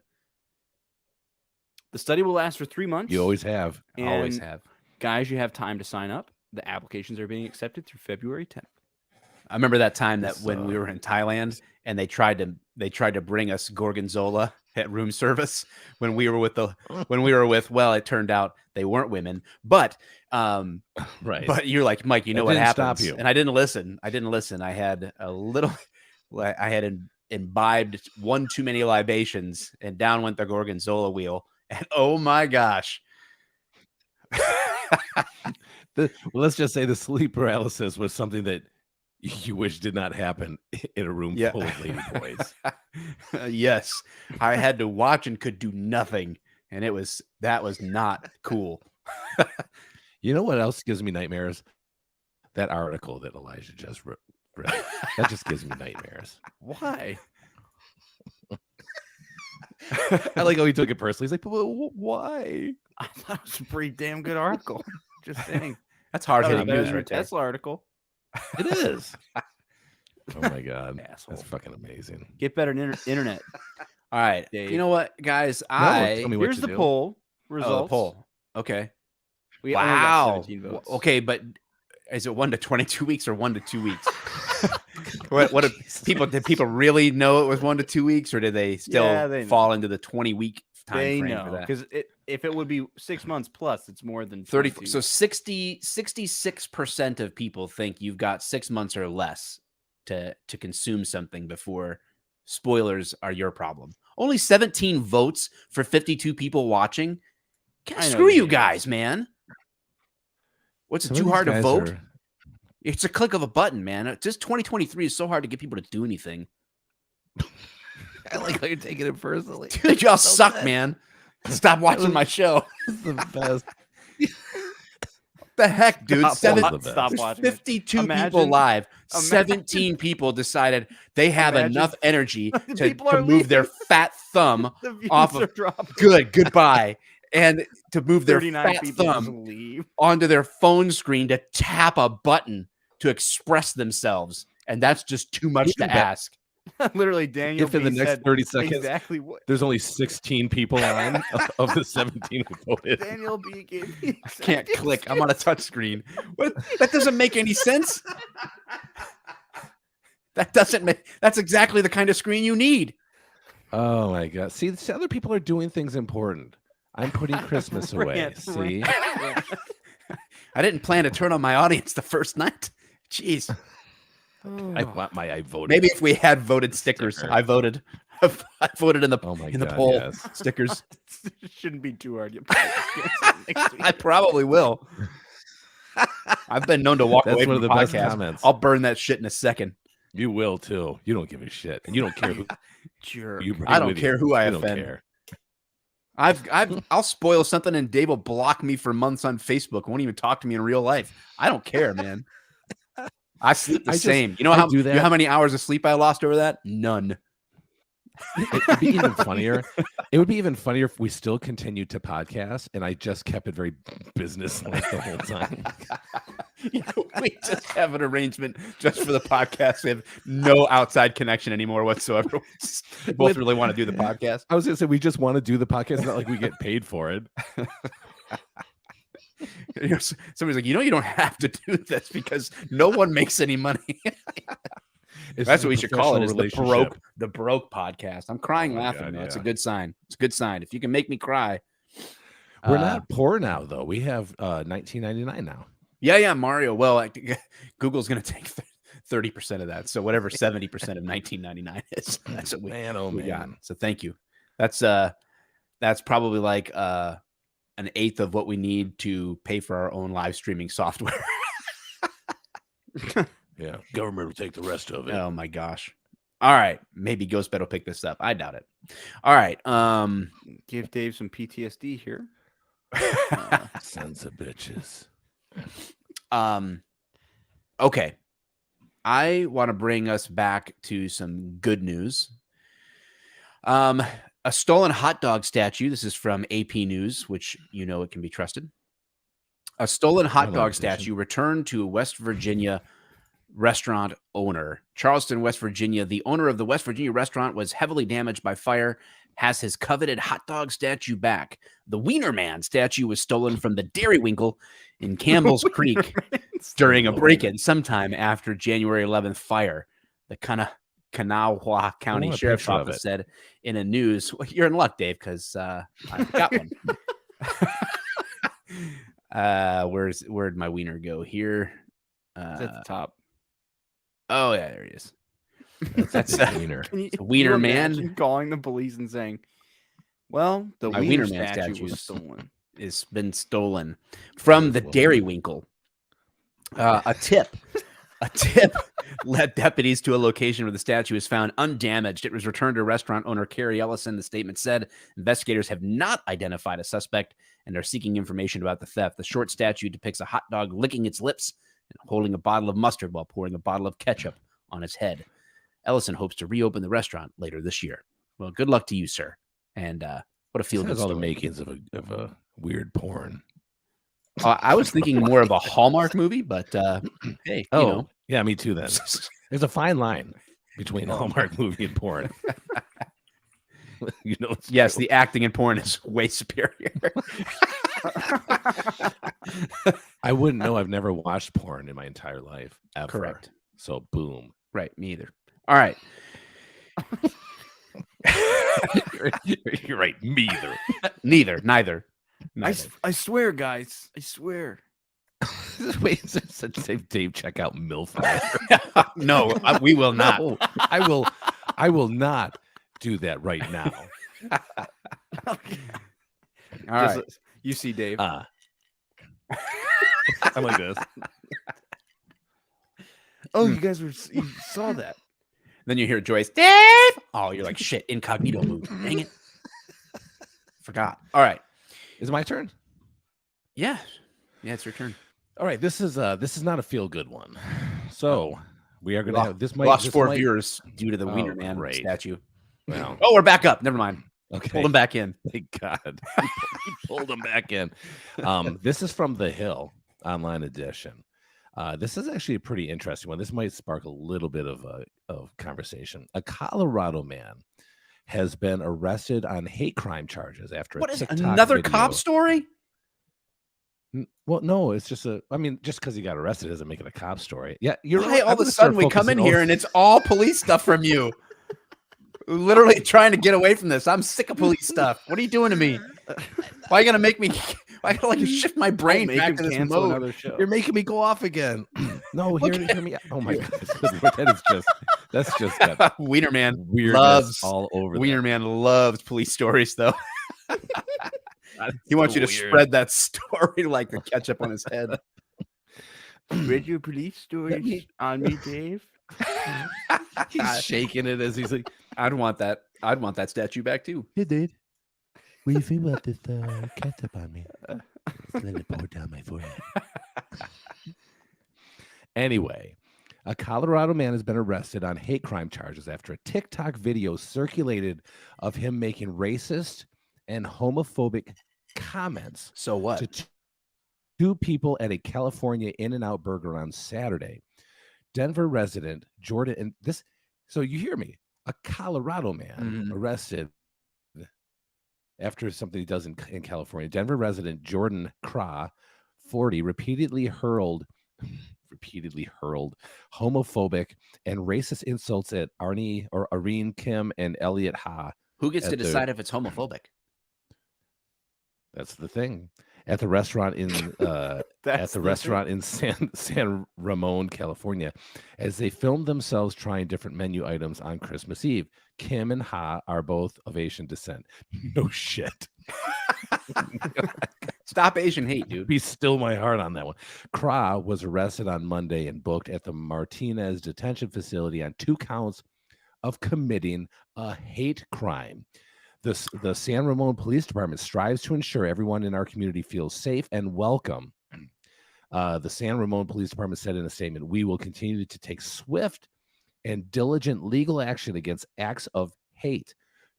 The study will last for 3 months.
You always have.
I always
and
have.
Guys, you have time to sign up. The applications are being accepted through February 10th.
I remember that time that
This,
when we were in Thailand and they tried to bring us gorgonzola at room service when we were with well, it turned out they weren't women, but
Right.
but you're like, Mike, you know
That
what
didn't stop
happens.
you.
And I didn't listen. I had a little I had imbibed one too many libations and down went the gorgonzola wheel. And oh my gosh.
Well, let's just say the sleep paralysis was something that you wish did not happen in a room full of lady boys.
Yes, I had to watch and could do nothing, and that was not cool.
You know what else gives me nightmares? That article that Elijah just read. That just gives me nightmares.
Why?
I like how he took it personally. He's like, "Well, why?"
I thought it was a pretty damn good article. Just saying.
That's hard
That was
hitting
better
news
than
right
your
there.
Tesla article.
It is. Oh my god,
Asshole.
that's fucking amazing.
Get better internet.
All right,
Dave.
you know what, guys?
tell me what
Here's
to
the
do.
poll
Oh,
results.
the poll. Okay.
We only got
Wow.
17 votes.
Okay, but is it 1 to 22 weeks or 1 to 2 weeks? What did people really know it was 1 to 2 weeks, or did they still
Yeah, they
fall into the 20-week time
They
frame
know
for that?
because if it would be 6 months plus, it's more than
30.
22.
So 66% of people think you've got 6 months or less to consume something before spoilers are your problem. Only 17 votes for 52 people watching.
I know
Screw
the
you
names.
guys, man. What's it
Some of
too
these
hard to
guys
vote?
are-
It's a click of a button, man. It's just 2023 is so hard to get people to do anything.
I like how you're taking it personally.
Dude, y'all
So
suck,
good.
man. Stop watching my show.
This is the best.
The heck, dude?
Stop
There's
watching it.
52 people
Imagine-
live.
imagine-
17 people decided they have
Imagine
enough energy
the
to
people are
move their
leaving.
fat thumb
The views
off
are
of-
dropping.
goodbye, and to move their
39
fat
people just
thumb
leave.
onto their phone screen to tap a button to express themselves. And that's just too much
Even
to
bet-
ask.
Literally, Daniel
If in the
B
next
said
30 seconds
exactly what
there's only 16 people on of the 17 who voted.
Daniel B gave me.
Can't click. I'm on a touch screen. What? That doesn't make any sense. That doesn't make. That's exactly the kind of screen you need.
Oh my god! See, other people are doing things important. I'm putting Christmas away.
Rant,
See,
rant.
I didn't plan to turn on my audience the first night. Jeez.
I voted.
Maybe if we had voted stickers,
Sticker.
I voted. I voted in the
Oh my
in the
God,
poll
yes.
stickers.
It shouldn't be too hard. You probably cancel it next week.
I probably will. I've been known to walk
That's
away
one
from
of
the
the best
podcast.
comments.
I'll burn that shit in a second.
You will too. You don't give a shit, and you don't care who
Jerk.
you bring
I don't
with
care
you.
who I
You don't
offend.
care.
I'll spoil something and Dave will block me for months on Facebook. Won't even talk to me in real life. I don't care, man. I sleep the
I just-
same. You know
I
how
do
you know
that.
how many hours of sleep I lost over that? None.
It'd be even funnier. It would be even funnier if we still continued to podcast, and I just kept it very business-like the whole time.
Yeah, we just have an arrangement just for the podcast. We have no outside connection anymore whatsoever. We both really want to do the podcast.
I was gonna say we just want to do the podcast, not like we get paid for it.
You know, somebody's like, you don't have to do this because no one makes any money.
It's
That's
just a
what we should call it. Is
professional
the broke podcast. I'm crying,
Oh my
laughing.
God,
though. It's a
yeah.
good sign. It's a good sign. If you can make me cry,
We're not poor now, though. We have $19.99 now.
Yeah, Mario. Well, Google's going to take 30% of that. So whatever 70% of 1999 is, that's what
Man, oh
we got.
man.
So thank you. That's probably like an eighth of what we need to pay for our own live streaming software.
Yeah, government will take the rest of it.
Oh my gosh. All right, maybe Ghostbed will pick this up. I doubt it. All right.
Give Dave some PTSD here.
Sons of bitches.
Okay. I want to bring us back to some good news. A stolen hot dog statue. This is from AP News, which you know it can be trusted. A stolen hot dog statue returned to a West Virginia restaurant owner. Charleston, West Virginia. The owner of the West Virginia restaurant was heavily damaged by fire, has his coveted hot dog statue back. The Wiener Man statue was stolen from the Dairy Winkle in Campbell's Creek during a break-in sometime after January 11th fire. The Kanawha County Sheriff's Office said in a news. Well, you're in luck, Dave, because I've got one. Where'd my wiener go here?
It's at the top.
Oh yeah, there he is. That's
Wiener.
Wiener Man
calling the police and saying, "Well, the
my
Wiener
Man
statue was stolen.
It's been stolen from the Dairy Winkle." A tip led deputies to a location where the statue was found undamaged. It was returned to restaurant owner Carrie Ellison. The statement said investigators have not identified a suspect and are seeking information about the theft. The short statue depicts a hot dog licking its lips and holding a bottle of mustard while pouring a bottle of ketchup on its head. Ellison hopes to reopen the restaurant later this year. Well, good luck to you, sir. And what a feel-good story.
All the makings of a weird porn.
I was thinking more of a Hallmark movie, but hey, you know.
Yeah, me too. Then there's a fine line between Hallmark movie and porn. You know,
yes, the acting in porn is way superior.
I wouldn't know. I've never watched porn in my entire life. Ever.
Correct.
So boom.
Right. Me either. All right.
You're right. Me either.
Neither.
I swear, guys. I swear.
Wait, Dave, check out MILF.
No, we will not.
No, I will not do that right now.
Okay.
All right.
You see, Dave.
I'm like this.
Oh, you saw that.
Then you hear Joyce, Dave. Oh, you're like, shit, incognito mode. Dang it. Forgot. All right.
Is it my turn?
Yeah. Yeah, it's your turn.
All right. This is not a feel good one. So we are gonna have this.
Lost 4 viewers due to the Wiener Man statue.
Well,
oh, we're back up. Never mind.
Okay.
Pulled him back in.
Thank God. He pulled him back in. This is from The Hill online edition. This is actually a pretty interesting one. This might spark a little bit of conversation. A Colorado man has been arrested on hate crime charges after
what
a
is
TikTok
another
video.
cop story?
Well, no, it's just just because he got arrested doesn't make it a cop story. Yeah, you're
Why
right.
all of a sudden we come in here and it's all police stuff from you? Literally trying to get away from this. I'm sick of police stuff. What are you doing to me? Why are you gonna make me? I gotta like shift my brain back to this mode.
You're making me go off again. No, hear me. Oh my God, that's just got
Wiener Man
weirdness
loves
all over.
Wiener Man loves police stories though. He wants you to spread that story like the ketchup on his head.
Read your police stories on me, Dave.
He's shaking it as he's like,
I'd want that statue back too.
Hey, dude. What do you feel about this ketchup on me? Let it pour down my forehead. Anyway, a Colorado man has been arrested on hate crime charges after a TikTok video circulated of him making racist and homophobic comments.
So what?
To two people at a California In-N-Out Burger on Saturday. Denver resident Jordan, and this, so you hear me, a Colorado man arrested after something he does in California. Denver resident Jordan Craw, 40, repeatedly hurled homophobic and racist insults at Arene Kim and Elliot Ha.
Who gets to decide if it's homophobic?
That's the thing. At the restaurant in San Ramon, California, as they filmed themselves trying different menu items on Christmas Eve. Kim and Ha are both of Asian descent. No shit.
Stop Asian hate, dude.
Be still my heart on that one. Craw was arrested on Monday and booked at the Martinez detention facility on 2 counts of committing a hate crime. The San Ramon Police Department strives to ensure everyone in our community feels safe and welcome. The San Ramon Police Department said in a statement, "We will continue to take swift and diligent legal action against acts of hate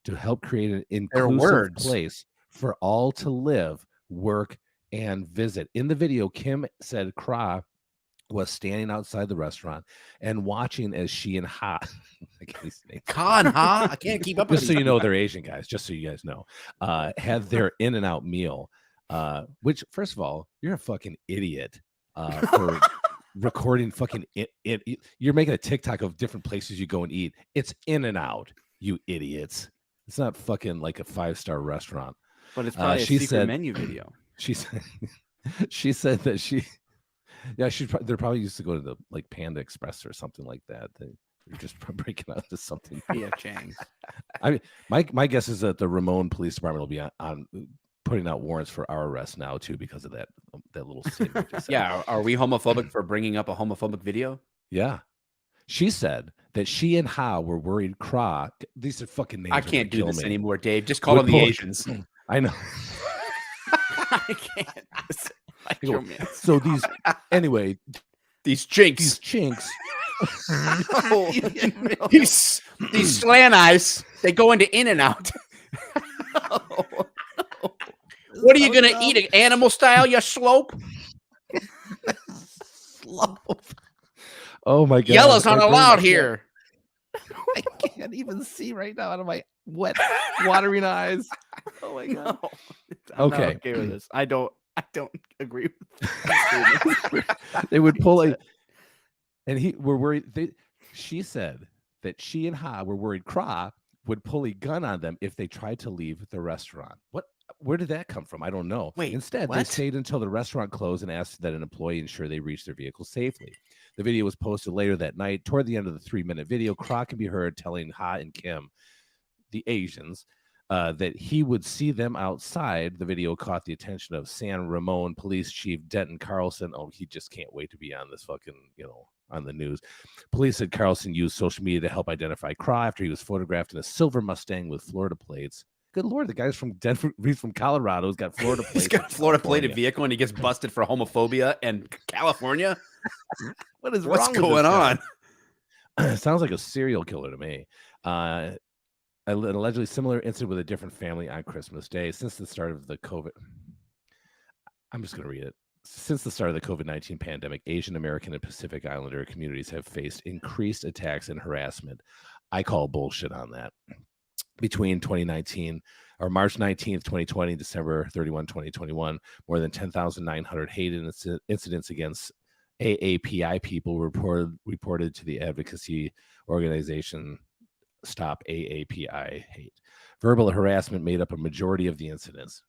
to help create an inclusive
words.
place for all to live, work, and visit." In the video, Kim said Kra was standing outside the restaurant and watching as she and Ha, I can't say
Con, huh? I can't keep up with
just so you know they're Asian guys, just so you guys know, had their In-N-Out meal, which, first of all, you're a fucking idiot for recording fucking you're making a TikTok of different places you go and eat. It's In-N-Out, you idiots. It's not fucking like a 5-star restaurant.
But it's probably a
she
secret
said-
menu video.
She said, she said that they're probably used to go to the like Panda Express or something like that. They're just breaking out to something.
P.F. Chang's.
I mean, my guess is that the Ramon Police Department will be on putting out warrants for our arrest now too because of that little scene. we just said.
Yeah, are we homophobic for bringing up a homophobic video?
Yeah. She said that she and Ha were worried Kra. These are fucking names.
I
are gonna
can't do
kill
this
me.
anymore, Dave. Just call
Would
them the
pull-
Asians.
I know.
I can't.
I go, so these anyway,
These chinks.
these chinks.
No.
These slant eyes, they go into In-N-Out. What are you going to eat? An animal style, you slope?
Oh my god.
Yellow's not
My brain-
allowed here.
I can't even see right now out of my wet, watering eyes. Oh my god.
No. I'm not
Okay.
okay with this. I don't agree with this.
They would pull a, and we're worried. She said that she and Ha were worried Kra would pull a gun on them if they tried to leave the restaurant. Where did that come from? I don't know.
Wait,
Instead, they
what?
stayed until the restaurant closed and asked that an employee ensure they reached their vehicle safely. The video was posted later that night. Toward the end of the 3-minute video, Kra can be heard telling Ha and Kim, the Asians, that he would see them outside. The video caught the attention of San Ramon Police Chief Denton Carlson. Oh, he just can't wait to be on this fucking, on the news. Police said Carlson used social media to help identify Kra after he was photographed in a silver Mustang with Florida plates. Good Lord, the guy's from Denver. He's from Colorado. He's got Florida plates.
He's got a
from
Florida plated
California.
vehicle and he gets busted for homophobia in California.
What is
What's
wrong with
going
this guy?
on?
Sounds like a serial killer to me. An allegedly similar incident with a different family on Christmas Day. Since the start of the COVID, I'm just going to read it. Since the start of the COVID-19 pandemic, Asian American and Pacific Islander communities have faced increased attacks and harassment. I call bullshit on that. Between 2019 or March 19th, 2020, December 31, 2021, more than 10,900 hate incidents against AAPI people were reported to the advocacy organization Stop AAPI Hate. Verbal harassment made up a majority of the incidents.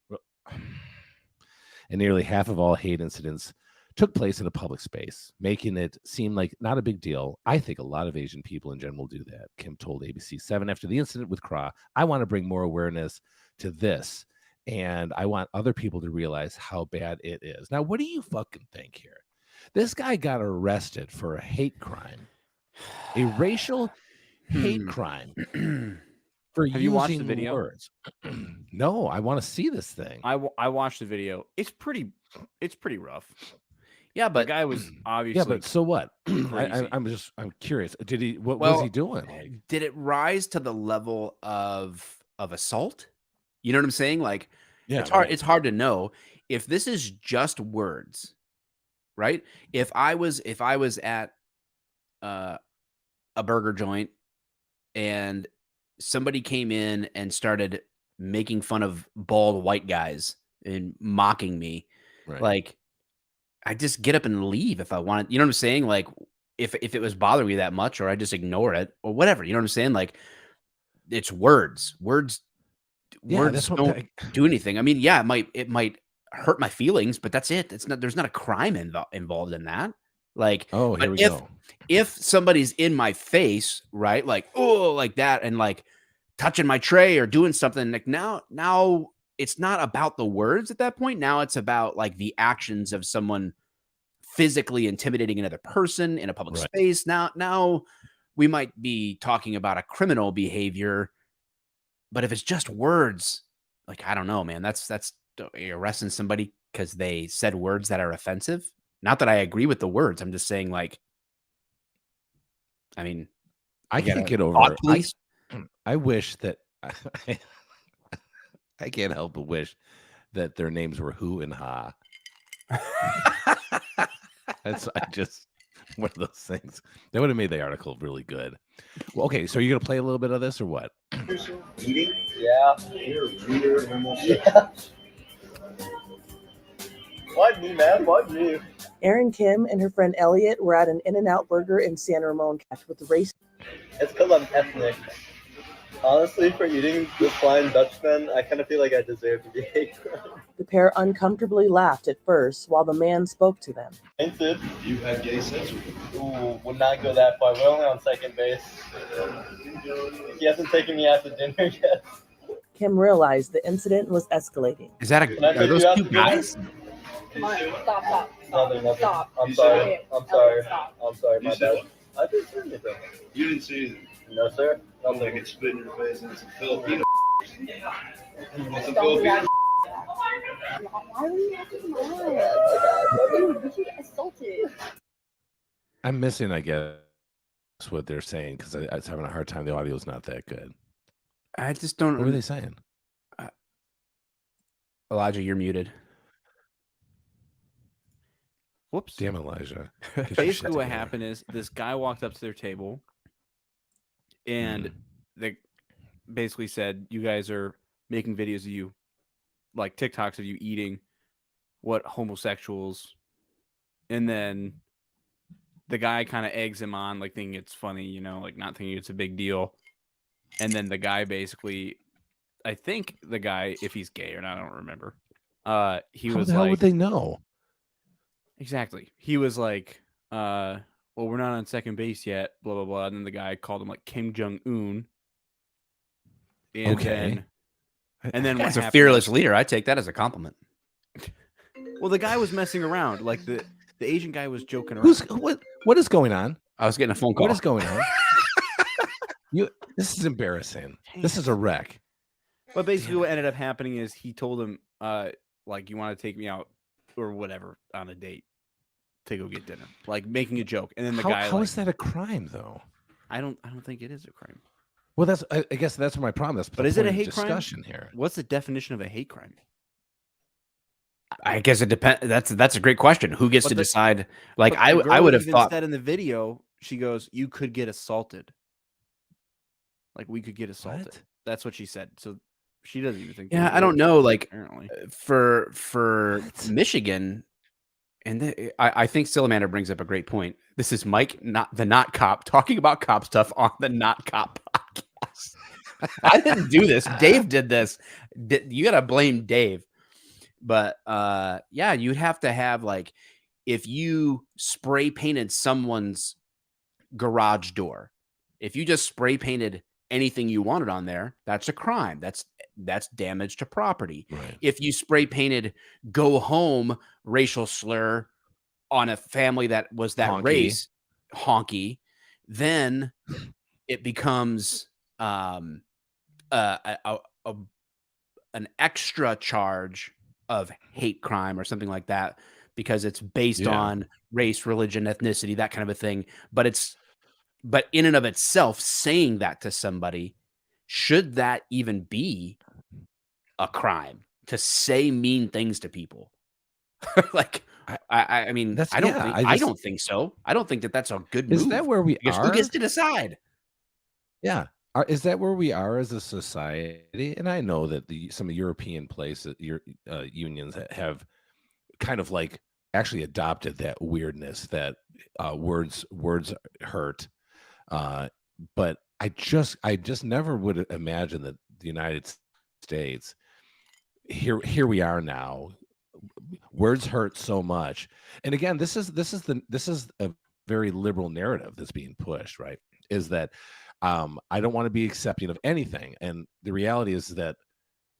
And nearly half of all hate incidents took place in a public space, making it seem like not a big deal. I think a lot of Asian people in general do that, Kim told ABC7 after the incident with Kra. I want to bring more awareness to this, and I want other people to realize how bad it is. Now, what do you fucking think here? This guy got arrested for a hate crime, a racial hate crime for
Have
using
you watched the video?
words. No, I want to see this thing.
I watched the video. It's pretty rough.
Yeah,
The
but
guy was obviously.
Yeah, but so what?
crazy.
I'm curious. Did he? What
Well,
was he doing? Like,
did it rise to the level of assault? You know what I'm saying? Like,
yeah,
it's hard.
right.
It's hard to know if this is just words, right? If I was at a burger joint and somebody came in and started making fun of bald white guys and mocking me,
Right.
like, I just get up and leave if I want. You know what I'm saying? Like, if it was bothering me that much, or I just ignore it, or whatever. You know what I'm saying? Like, it's words. Words
that's what
don't do anything. I mean, yeah, it might hurt my feelings, but that's it. It's not. There's not a crime involved in that. Like,
Oh, here
but
we go.
if somebody's in my face, right, like, oh, like that, and like touching my tray or doing something, like now it's not about the words at that point. Now it's about like the actions of someone physically intimidating another person in a public
Right.
space. Now we might be talking about a criminal behavior, but if it's just words, like, I don't know, man, that's you're arresting somebody because they said words that are offensive. Not that I agree with the words. I'm just saying, like, I mean,
I
you got
can't
a
get over.
thought, please.
I wish that I can't help but wish that their names were Who and Ha. That's just one of those things that would have made the article really good. Well, okay, so you're gonna play a little bit of this or what?
Eating? Yeah. Yeah. Why me, man? Why me?
Erin Kim and her friend Elliot were at an In-N-Out Burger in San Ramon with the race.
It's because I'm ethnic. Honestly, for eating this flying Dutchman, I kind of feel like I deserve to be hate crime.
The pair uncomfortably laughed at first while the man spoke to them.
Ain't it?
You've had gay sex with him.
Ooh, would not go that far. We're only on second base. He hasn't taken me out to dinner yet.
Kim realized the incident was escalating.
Is that
Can I
are
take
those
you out
two
to dinner?
guys?
Stop.
Nothing.
Stop.
I'm sorry. I'm sorry.
Stop.
I'm sorry.
You
My
said
bad. I didn't say anything.
You didn't say anything.
No, sir.
I'm gonna
Nothing.
get spit in your face and some Filipino. Want some
Stop
Filipino?
that. Why were you acting mad? Dude, did you get assaulted?
I'm missing, I guess, what they're saying because I was having a hard time. The audio's not that good.
I just don't.
What were they saying?
Elijah, you're muted.
Whoops.
Damn, Elijah.
Basically, what happened is this guy walked up to their table, and they basically said, "You guys are making videos of you, like TikToks of you eating what homosexuals," and then the guy kind of eggs him on, like thinking it's funny, you know, like not thinking it's a big deal. And then the guy basically, I think the guy, if he's gay or not, I don't remember. He
How
was
the hell
like,
would they know?
exactly. He was like, well, we're not on second base yet, blah, blah, blah. And then the guy called him like Kim Jong-un. And
Okay.
then what
As a
happened
fearless
was-
leader, I take that as a compliment.
Well, the guy was messing around. Like the Asian guy was joking around.
What is going on?
I was getting a phone call.
What is going on? This is embarrassing. This is a wreck.
But basically, what ended up happening is he told him, like, you want to take me out or whatever on a date to go get dinner, like making a joke. And then the guy,
How
like,
is that a crime, though?
I don't think it is a crime.
Well, I guess that's my problem. That's
But
the
is it a
point of
hate crime?
discussion here?
What's the definition of a hate crime?
I guess it depends. That's a great question. Who gets
But
to
the-
decide? Like
But
I
the
I
girl
would have
even
thought.
said in the video, she goes, "You could get assaulted." Like we could get assaulted.
What?
That's what she said. So she doesn't even think.
Yeah,
there's
I don't
words,
know. Like
apparently.
for
What?
Michigan, and I think Silamander brings up a great point. This is Mike, not the not cop, talking about cop stuff on the not cop podcast. I didn't do this. Dave did this. You got to blame Dave. But yeah, you'd have to have like if you spray painted someone's garage door, if you just spray painted anything you wanted on there, that's a crime. That's damage to property.
Right.
If you spray painted "go home" racial slur on a family that was that
Honky.
race, honky, then it becomes an extra charge of hate crime or something like that because it's based
Yeah.
on race, religion, ethnicity, that kind of a thing. But in and of itself, saying that to somebody, should that even be a crime to say mean things to people? Like, I mean,
That's-
I don't
yeah,
think,
I
I
just-
don't think so. I don't think that that's a good move.
Is that where we
Because
are?
who gets to decide?
Yeah. Is that where we are as a society? And I know that some of European places, unions have kind of like actually adopted that weirdness that words hurt. But I just never would imagine that the United States, here we are now. Words hurt so much. And again, this is a very liberal narrative that's being pushed, right? Is that I don't want to be accepting of anything. And the reality is that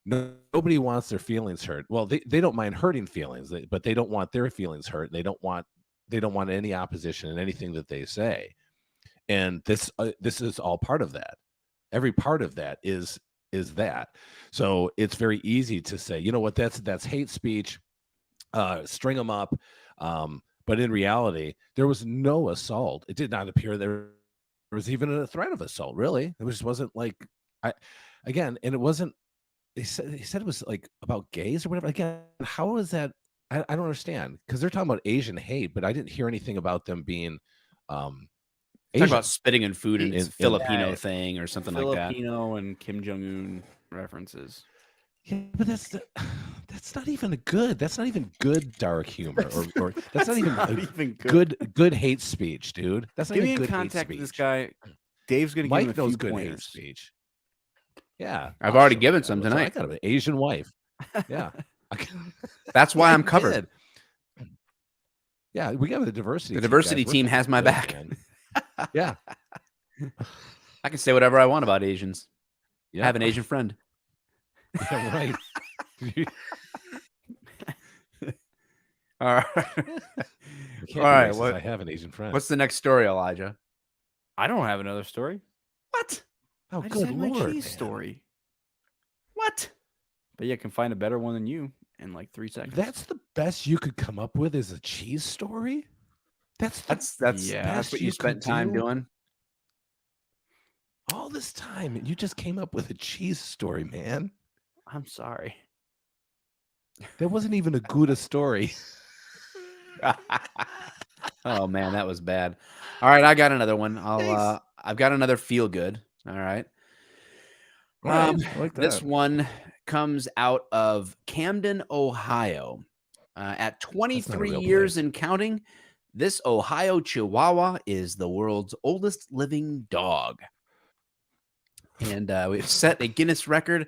nobody wants their feelings hurt. Well, they don't mind hurting feelings, but they don't want their feelings hurt. They don't want any opposition in anything that they say. And this is all part of that. Every part of that is that. So it's very easy to say, you know what, that's hate speech. String them up. But in reality, there was no assault. It did not appear there was even a threat of assault. Really, it just wasn't like and it wasn't. They said it was like about gays or whatever. Again, how is that? I don't understand because they're talking about Asian hate, but I didn't hear anything about them being
Talk
Asian.
about spitting in food and
In-
Filipino
Yeah,
thing or something like that.
Filipino and Kim Jong Un references.
Yeah, but that's not even good. That's not even good dark humor, or that's not even
not
a
even good.
good hate speech, dude. That's not
Get me
even
in
good hate
contact with this
speech.
guy. Dave's gonna give him
Mike
a few
knows good hate
pointers.
speech. Yeah,
I've
I'll
already
show
given
you.
some
So I
tonight.
got an Asian wife. Yeah,
That's why
Yeah,
I'm
you
covered.
did. Yeah, we got the diversity.
The
team,
diversity
guys. We're
team has my
good,
back.
man. Yeah,
I can say whatever I want about Asians.
yeah,
I have an Asian friend.
yeah, right.
All right.
You can't be
All right.
racist. I have an Asian friend.
What's the next story, Elijah?
I don't have another story.
What?
Oh,
I just
good
had
lord,
my cheese
man.
story.
What?
But yeah, I can find a better one than you in like 3 seconds.
That's the best you could come up with is a cheese story. That's the
Yeah,
That's
best
what you
could
spent time
do?
doing.
All this time, and you just came up with a cheese story, man.
I'm sorry.
That wasn't even a good story.
Oh man, that was bad. All right, I got another one. I've got another feel good. All right.
All right, I like
This
that.
one comes out of Camden, Ohio. At 23
real
years
place.
and counting, this Ohio Chihuahua is the world's oldest living dog. And we've set a Guinness record.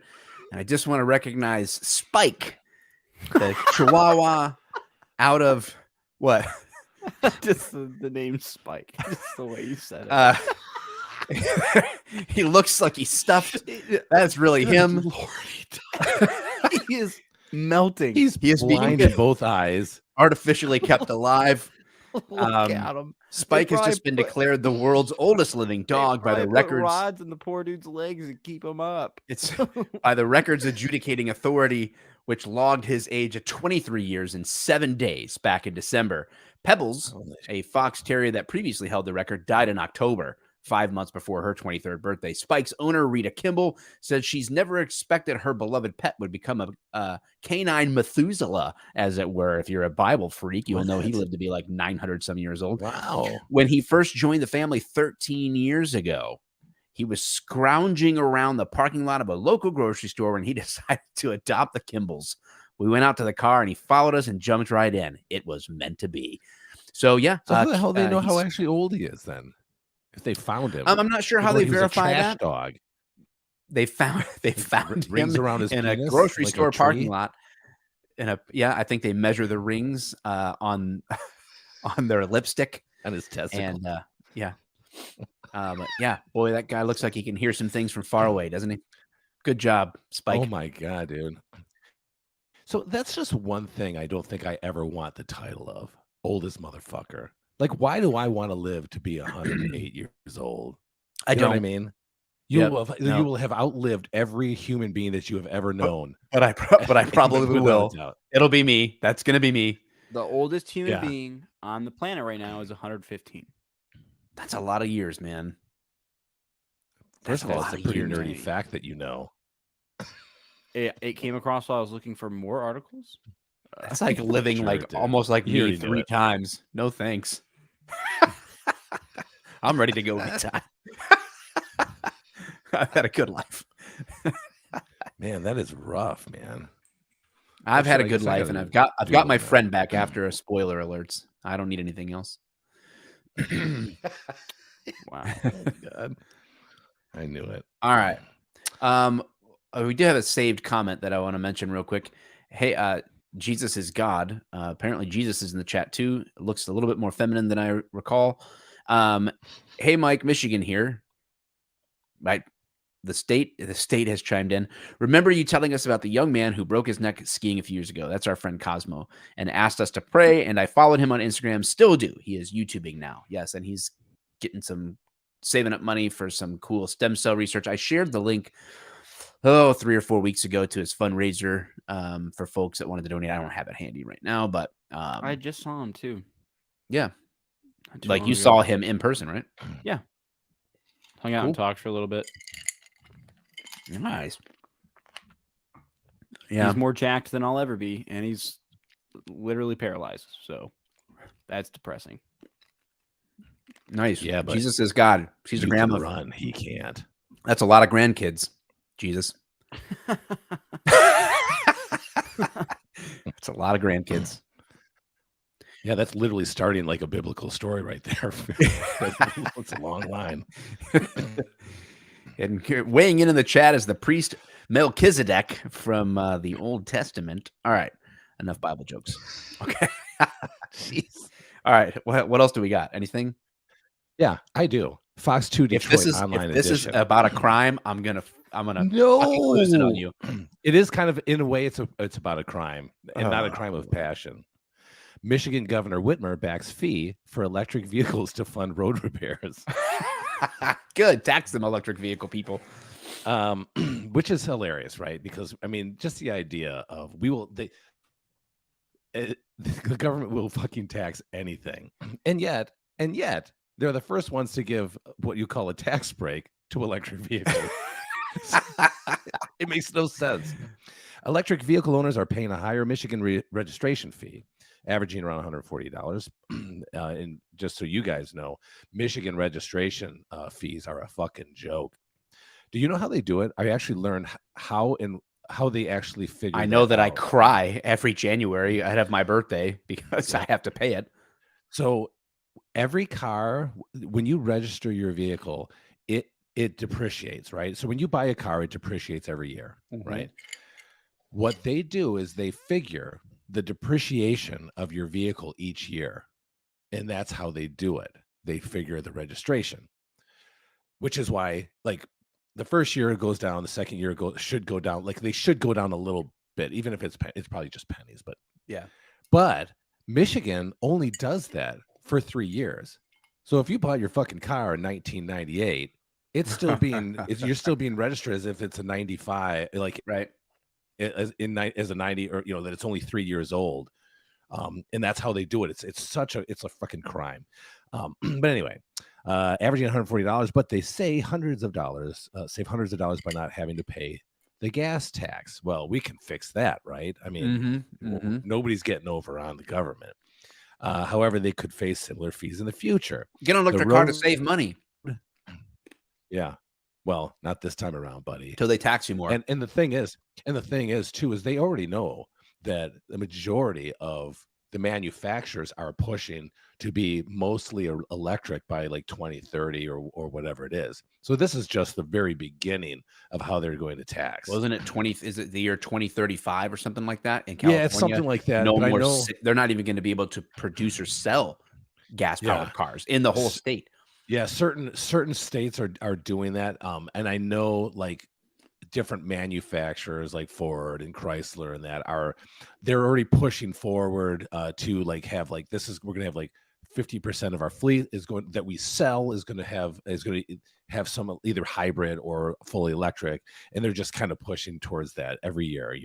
And I just want to recognize Spike, the Chihuahua out of what?
Just the name Spike. Just the way you said it.
He looks like he's stuffed. That's really him.
He is melting.
He's
He is being
blind in both eyes.
artificially kept alive.
Look at him.
Spike has
probably
just been
put-
declared the world's oldest living dog by the
Probably put
records.
rods in the poor dude's legs and keep him up.
It's by the records adjudicating authority, which logged his age at 23 years and 7 days back in December. Pebbles, a fox terrier that previously held the record, died in October, 5 months before her 23rd birthday. Spike's owner, Rita Kimball, said she's never expected her beloved pet would become a canine Methuselah, as it were. If you're a Bible freak, you'll know he lived to be like 900 some years old.
Wow.
When he first joined the family 13 years ago, he was scrounging around the parking lot of a local grocery store when he decided to adopt the Kimballs. We went out to the car and he followed us and jumped right in. It was meant to be. So yeah.
So how the hell they know how
he's-
actually old he is then? If they found him,
I'm not sure how
Or
they
he was a
verify
trash
that.
dog.
They found
Rings
him
around his
in a
penis,
grocery
like a
store parking
tree?
lot. I think they measure the rings on their lipstick
And his testicle.
and but yeah, boy, that guy looks like he can hear some things from far away, doesn't he? Good job, Spike.
Oh my god, dude. So that's just one thing I don't think I ever want the title of. Oldest motherfucker. Like, why do I want to live to be 108 years old?
I
You know
don't.
what I mean? You
Yep,
will
no.
you will have outlived every human being that you have ever known.
But I probably
Without a
will.
doubt.
It'll be me. That's gonna be me.
The oldest human
Yeah.
being on the planet right now is 115.
That's a lot of years, man.
First of
That's
all,
a
it's a
lot of
pretty
years,
nerdy
mate.
fact that you know.
It came across while I was looking for more articles.
That's like living
Sure,
like
dude.
almost like
You
me
already knew
3
it.
times. No thanks. I'm ready to go retire. I've had a good life.
Man, that is rough, man.
I've had a
Actually, I
good
guess I
life, and
gotta
I've
do
got my
one now.
friend back after a spoiler alerts. I don't need anything else.
Wow.
God. I knew it.
All right. We do have a saved comment that I want to mention real quick. Hey, Jesus is God. Apparently, Jesus is in the chat too. It looks a little bit more feminine than I recall. Hey, Mike, Michigan here. Right. The state has chimed in. Remember you telling us about the young man who broke his neck skiing a few years ago? That's our friend Cosmo, and asked us to pray. And I followed him on Instagram. Still do. He is YouTubing now. Yes, and he's getting saving up money for some cool stem cell research. I shared the link 3 or 4 weeks ago to his fundraiser for folks that wanted to donate. I don't have it handy right now, but
I just saw him too.
Yeah.
not too
Like
long
you
ago.
saw him in person, right?
Hung out and
Cool.
talked for a little bit.
Nice. Yeah.
He's more jacked than I'll ever be, and he's literally paralyzed. So that's depressing.
Nice.
Yeah, but
Jesus is God. She's a
you can
grandma.
run. He can't.
That's a lot of grandkids. Jesus. That's a lot of grandkids.
Yeah, that's literally starting like a biblical story right there. It's a long line.
And weighing in the chat is the priest Melchizedek from the Old Testament. All right. Enough Bible jokes. Okay. Jeez. All right. What else do we got? Anything?
Yeah, I do. Fox 2
If
Detroit
this
online
is
edition.
about a crime, I'm gonna fucking
No,
lose it on you.
it is kind of, in a way, it's about a crime and not a crime
Oh.
of passion. Michigan Governor Whitmer backs fee for electric vehicles to fund road repairs,
Good. Tax them, electric vehicle people.
which is hilarious, right? Because I mean, just the idea of the government will fucking tax anything, and yet they're the first ones to give what you call a tax break to electric vehicles. It makes no sense. Electric vehicle owners are paying a higher Michigan registration fee, averaging around $140. And just so you guys know, Michigan registration fees are a fucking joke. Do you know how they do it? I actually learned how they actually figure.
I know that I
out.
cry every January ahead of my birthday because I have to pay it.
So every car, when you register your vehicle, it depreciates, right? So when you buy a car, it depreciates every year, right? What they do is they figure the depreciation of your vehicle each year, and that's how they do it. They figure the registration, which is why, like, the first year it goes down, the second year should go down. Like, they should go down a little bit, even if it's probably just pennies, but
Yeah.
But Michigan only does that for 3 years. So if you bought your fucking car in 1998, it's still you're still being registered as if it's a 95, like,
Right.
as a 90, or that it's only 3 years old. And that's how they do it. It's a fucking crime. But anyway, averaging $140, but they say save hundreds of dollars by not having to pay the gas tax. Well, we can fix that, right? I mean, nobody's getting over on the government. However, they could face similar fees in the future.
Get an electric car to save money
Yeah. Well, not this time around, buddy.
until they tax you more.
And the thing is too, is they already know that the majority of the manufacturers are pushing to be mostly electric by like 2030 or whatever it is. So this is just the very beginning of how they're going to tax.
Wasn't it is it the year 2035 or something like that in California?
Yeah, it's something like that.
No
but
more.
I know,
They're not even going to be able to produce or sell gas-powered cars in the whole state.
yeah, certain states are doing that. And I know, like, different manufacturers like Ford and Chrysler and they're already pushing forward to like have like we're gonna have like 50% of our fleet that we sell is going to have some either hybrid or fully electric, and they're just kind of pushing towards that every year.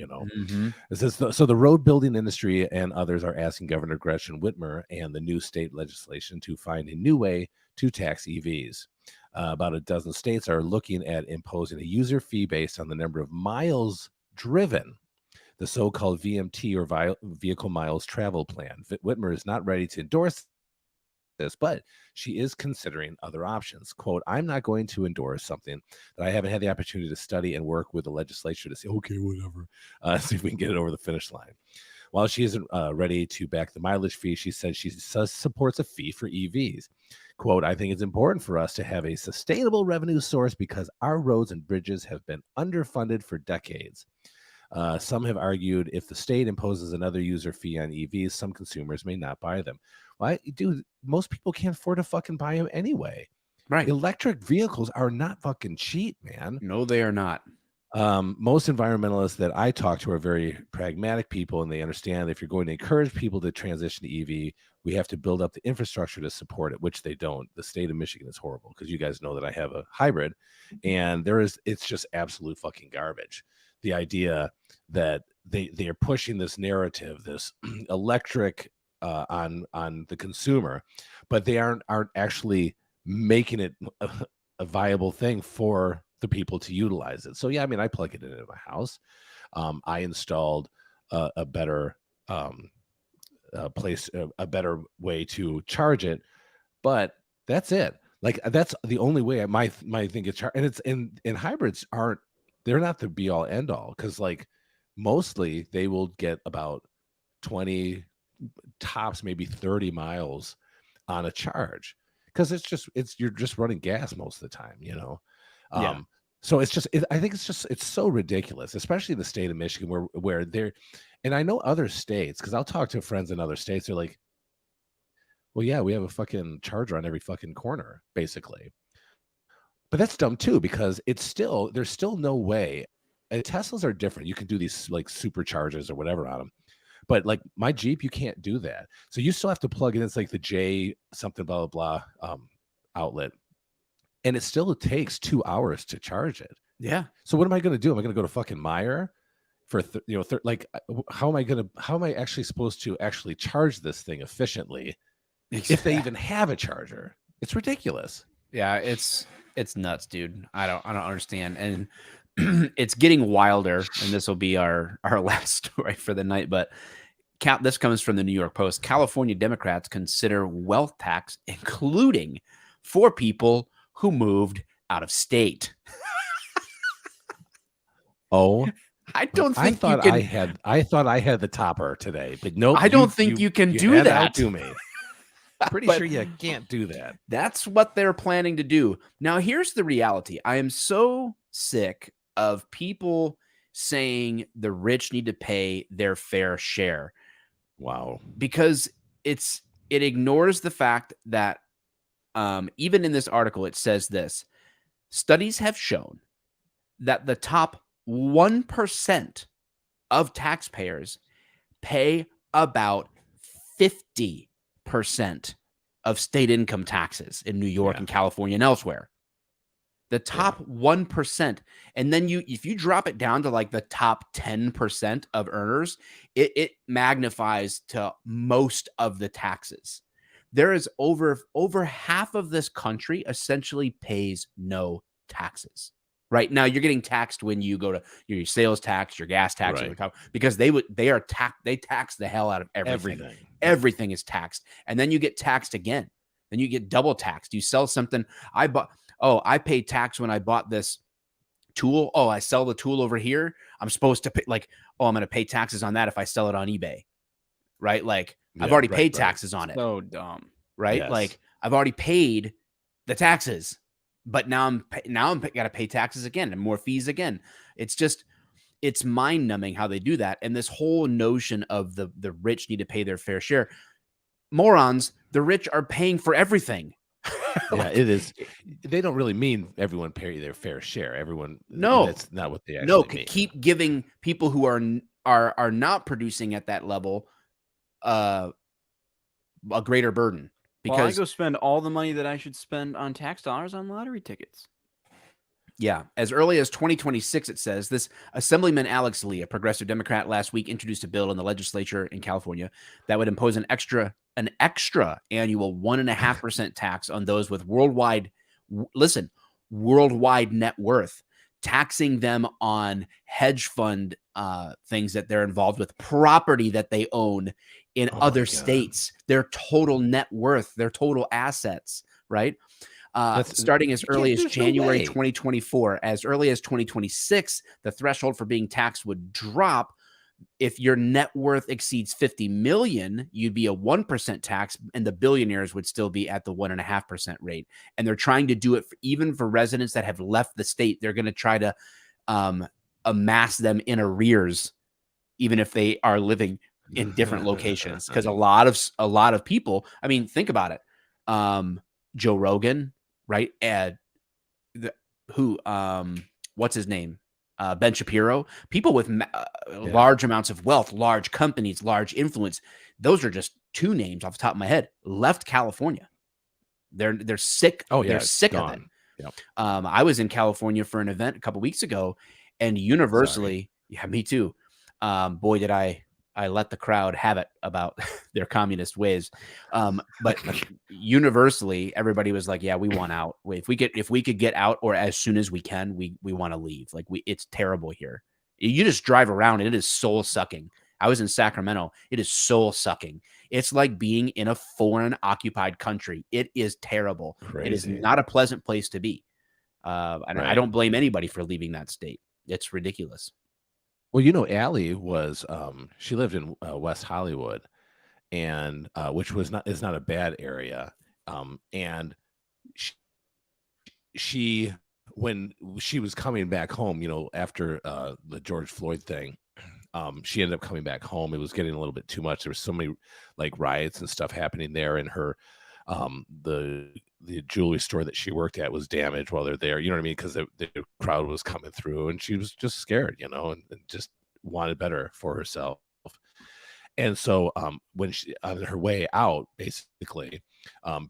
So the road building industry and others are asking Governor Gretchen Whitmer and the new state legislation to find a new way to tax EVs. About a dozen states are looking at imposing a user fee based on the number of miles driven, the so-called VMT or vehicle miles travel plan. Whitmer is not ready to endorse this, but she is considering other options. Quote, I'm not going to endorse something that I haven't had the opportunity to study and work with the legislature to say, okay, whatever, see if we can get it over the finish line. While she isn't ready to back the mileage fee, she said she supports a fee for EVs. Quote, I think it's important for us to have a sustainable revenue source because our roads and bridges have been underfunded for decades. Some have argued if the state imposes another user fee on EVs, some consumers may not buy them. Why, dude, most people can't afford to fucking buy them anyway.
Right.
Electric vehicles are not fucking cheap, man.
No, they are not.
Most environmentalists that I talk to are very pragmatic people, and they understand that if you're going to encourage people to transition to EV, we have to build up the infrastructure to support it, which they don't. The state of Michigan is horrible because you guys know that I have a hybrid, and it's just absolute fucking garbage. The idea that they are pushing this narrative, this electric on the consumer, but they aren't actually making it a viable thing for the people to utilize it. So yeah, I mean, I plug it into my house. I installed a better a better way to charge it, but that's it. Like that's the only way I might think it's charged. And it's in hybrids they're not the be all end all, because like mostly they will get about 20 tops, maybe 30 miles on a charge, because you're just running gas most of the time, you know.
Yeah.
So I think it's so ridiculous, especially in the state of Michigan where they're, and I know other states, because I'll talk to friends in other states, they're like, well, yeah, we have a fucking charger on every fucking corner, basically. But that's dumb too, because there's still no way. And Teslas are different. You can do these like superchargers or whatever on them. But like my Jeep, you can't do that. So you still have to plug in. It's like the J something blah blah blah outlet, and it still takes 2 hours to charge it.
Yeah.
So what am I going to do? Am I going to go to fucking Meijer for how am I actually supposed to actually charge this thing efficiently if they even have a charger? It's ridiculous.
Yeah, it's nuts, dude. I don't understand. And it's getting wilder, and this will be our last story for the night, but this comes from the New York Post. California Democrats consider wealth tax, including for people who moved out of state.
Oh,
I don't think
I thought
you can.
I thought I had the topper today, but no,
I don't think you can do
had
that.
to me. Pretty
But
sure you can't do that.
That's what they're planning to do. Now, here's the reality. I am so sick of people saying the rich need to pay their fair share.
Wow.
Because it ignores the fact that even in this article, it says this: studies have shown that the top 1% of taxpayers pay about 50% of state income taxes in New York and California and elsewhere. The top 1%. And then if you drop it down to like the top 10% of earners, it magnifies to most of the taxes. There is over half of this country essentially pays no taxes. Right now, you're getting taxed when you go to your sales tax, your gas tax, because they tax the hell out of everything. Everything is taxed, and then you get taxed again. Then you get double taxed. You sell something. I paid tax when I bought this tool. Oh, I sell the tool over here. I'm supposed to pay I'm going to pay taxes on that if I sell it on eBay, right? Like I've already paid taxes on it.
So dumb,
right?
Yes.
Like I've already paid the taxes. But now I'm got to pay taxes again and more fees again. It's mind numbing how they do that. And this whole notion of the rich need to pay their fair share. Morons, the rich are paying for everything.
Yeah, it is. They don't really mean everyone pay their fair share. Everyone.
No,
that's not what they actually mean.
Keep giving people who are not producing at that level a greater burden.
Because I go spend all the money that I should spend on tax dollars on lottery tickets.
Yeah. As early as 2026, it says this Assemblyman Alex Lee, a progressive Democrat, last week introduced a bill in the legislature in California that would impose an extra annual 1.5% tax on those with worldwide net worth, taxing them on hedge fund things that they're involved with, property that they own in other states, their total net worth, their total assets, right? Starting as early as January 2024, as early as 2026, the threshold for being taxed would drop. If your net worth exceeds 50 million, you'd be a 1% tax, and the billionaires would still be at the 1.5% rate. And they're trying to do it even for residents that have left the state. They're going to try to amass them in arrears, even if they are living in different locations. Because a lot of people, I mean, think about it. Joe Rogan, right? What's his name? Ben Shapiro, people with large amounts of wealth, large companies, large influence. Those are just two names off the top of my head. Left California. They're sick.
Oh yeah,
they're sick of it.
Yep.
I was in California for an event a couple weeks ago, and universally, yeah, me too. Boy, did I I let the crowd have it about their communist ways. But universally, everybody was like, "Yeah, we want out. If we could get out, or as soon as we can, we want to leave. Like it's terrible here. You just drive around and it is soul sucking. I was in Sacramento. It is soul sucking. It's like being in a foreign occupied country. It is terrible. It is
Crazy.
not a pleasant place to be. And I
Right.
don't blame anybody for leaving that state. It's ridiculous.
Well, you know, Allie was she lived in West Hollywood, and which is not a bad area. And she when she was coming back home, you know, after the George Floyd thing, she ended up coming back home. It was getting a little bit too much. There was so many like riots and stuff happening there, and her the jewelry store that she worked at was damaged while they're there. You know what I mean? Because the crowd was coming through, and she was just scared, you know, and just wanted better for herself. And so when she on her way out, basically,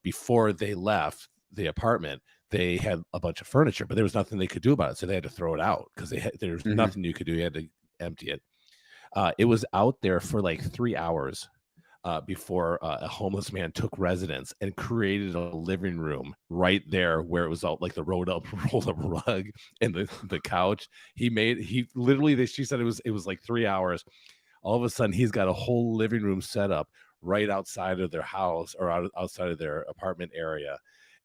before they left the apartment, they had a bunch of furniture, but there was nothing they could do about it. So they had to throw it out because there's
Mhm.
nothing you could do. You had to empty it. It was out there for like 3 hours before a homeless man took residence and created a living room right there where it was all like the rolled up rug and the couch. He literally, she said it was like 3 hours. All of a sudden, he's got a whole living room set up right outside of their house or outside of their apartment area.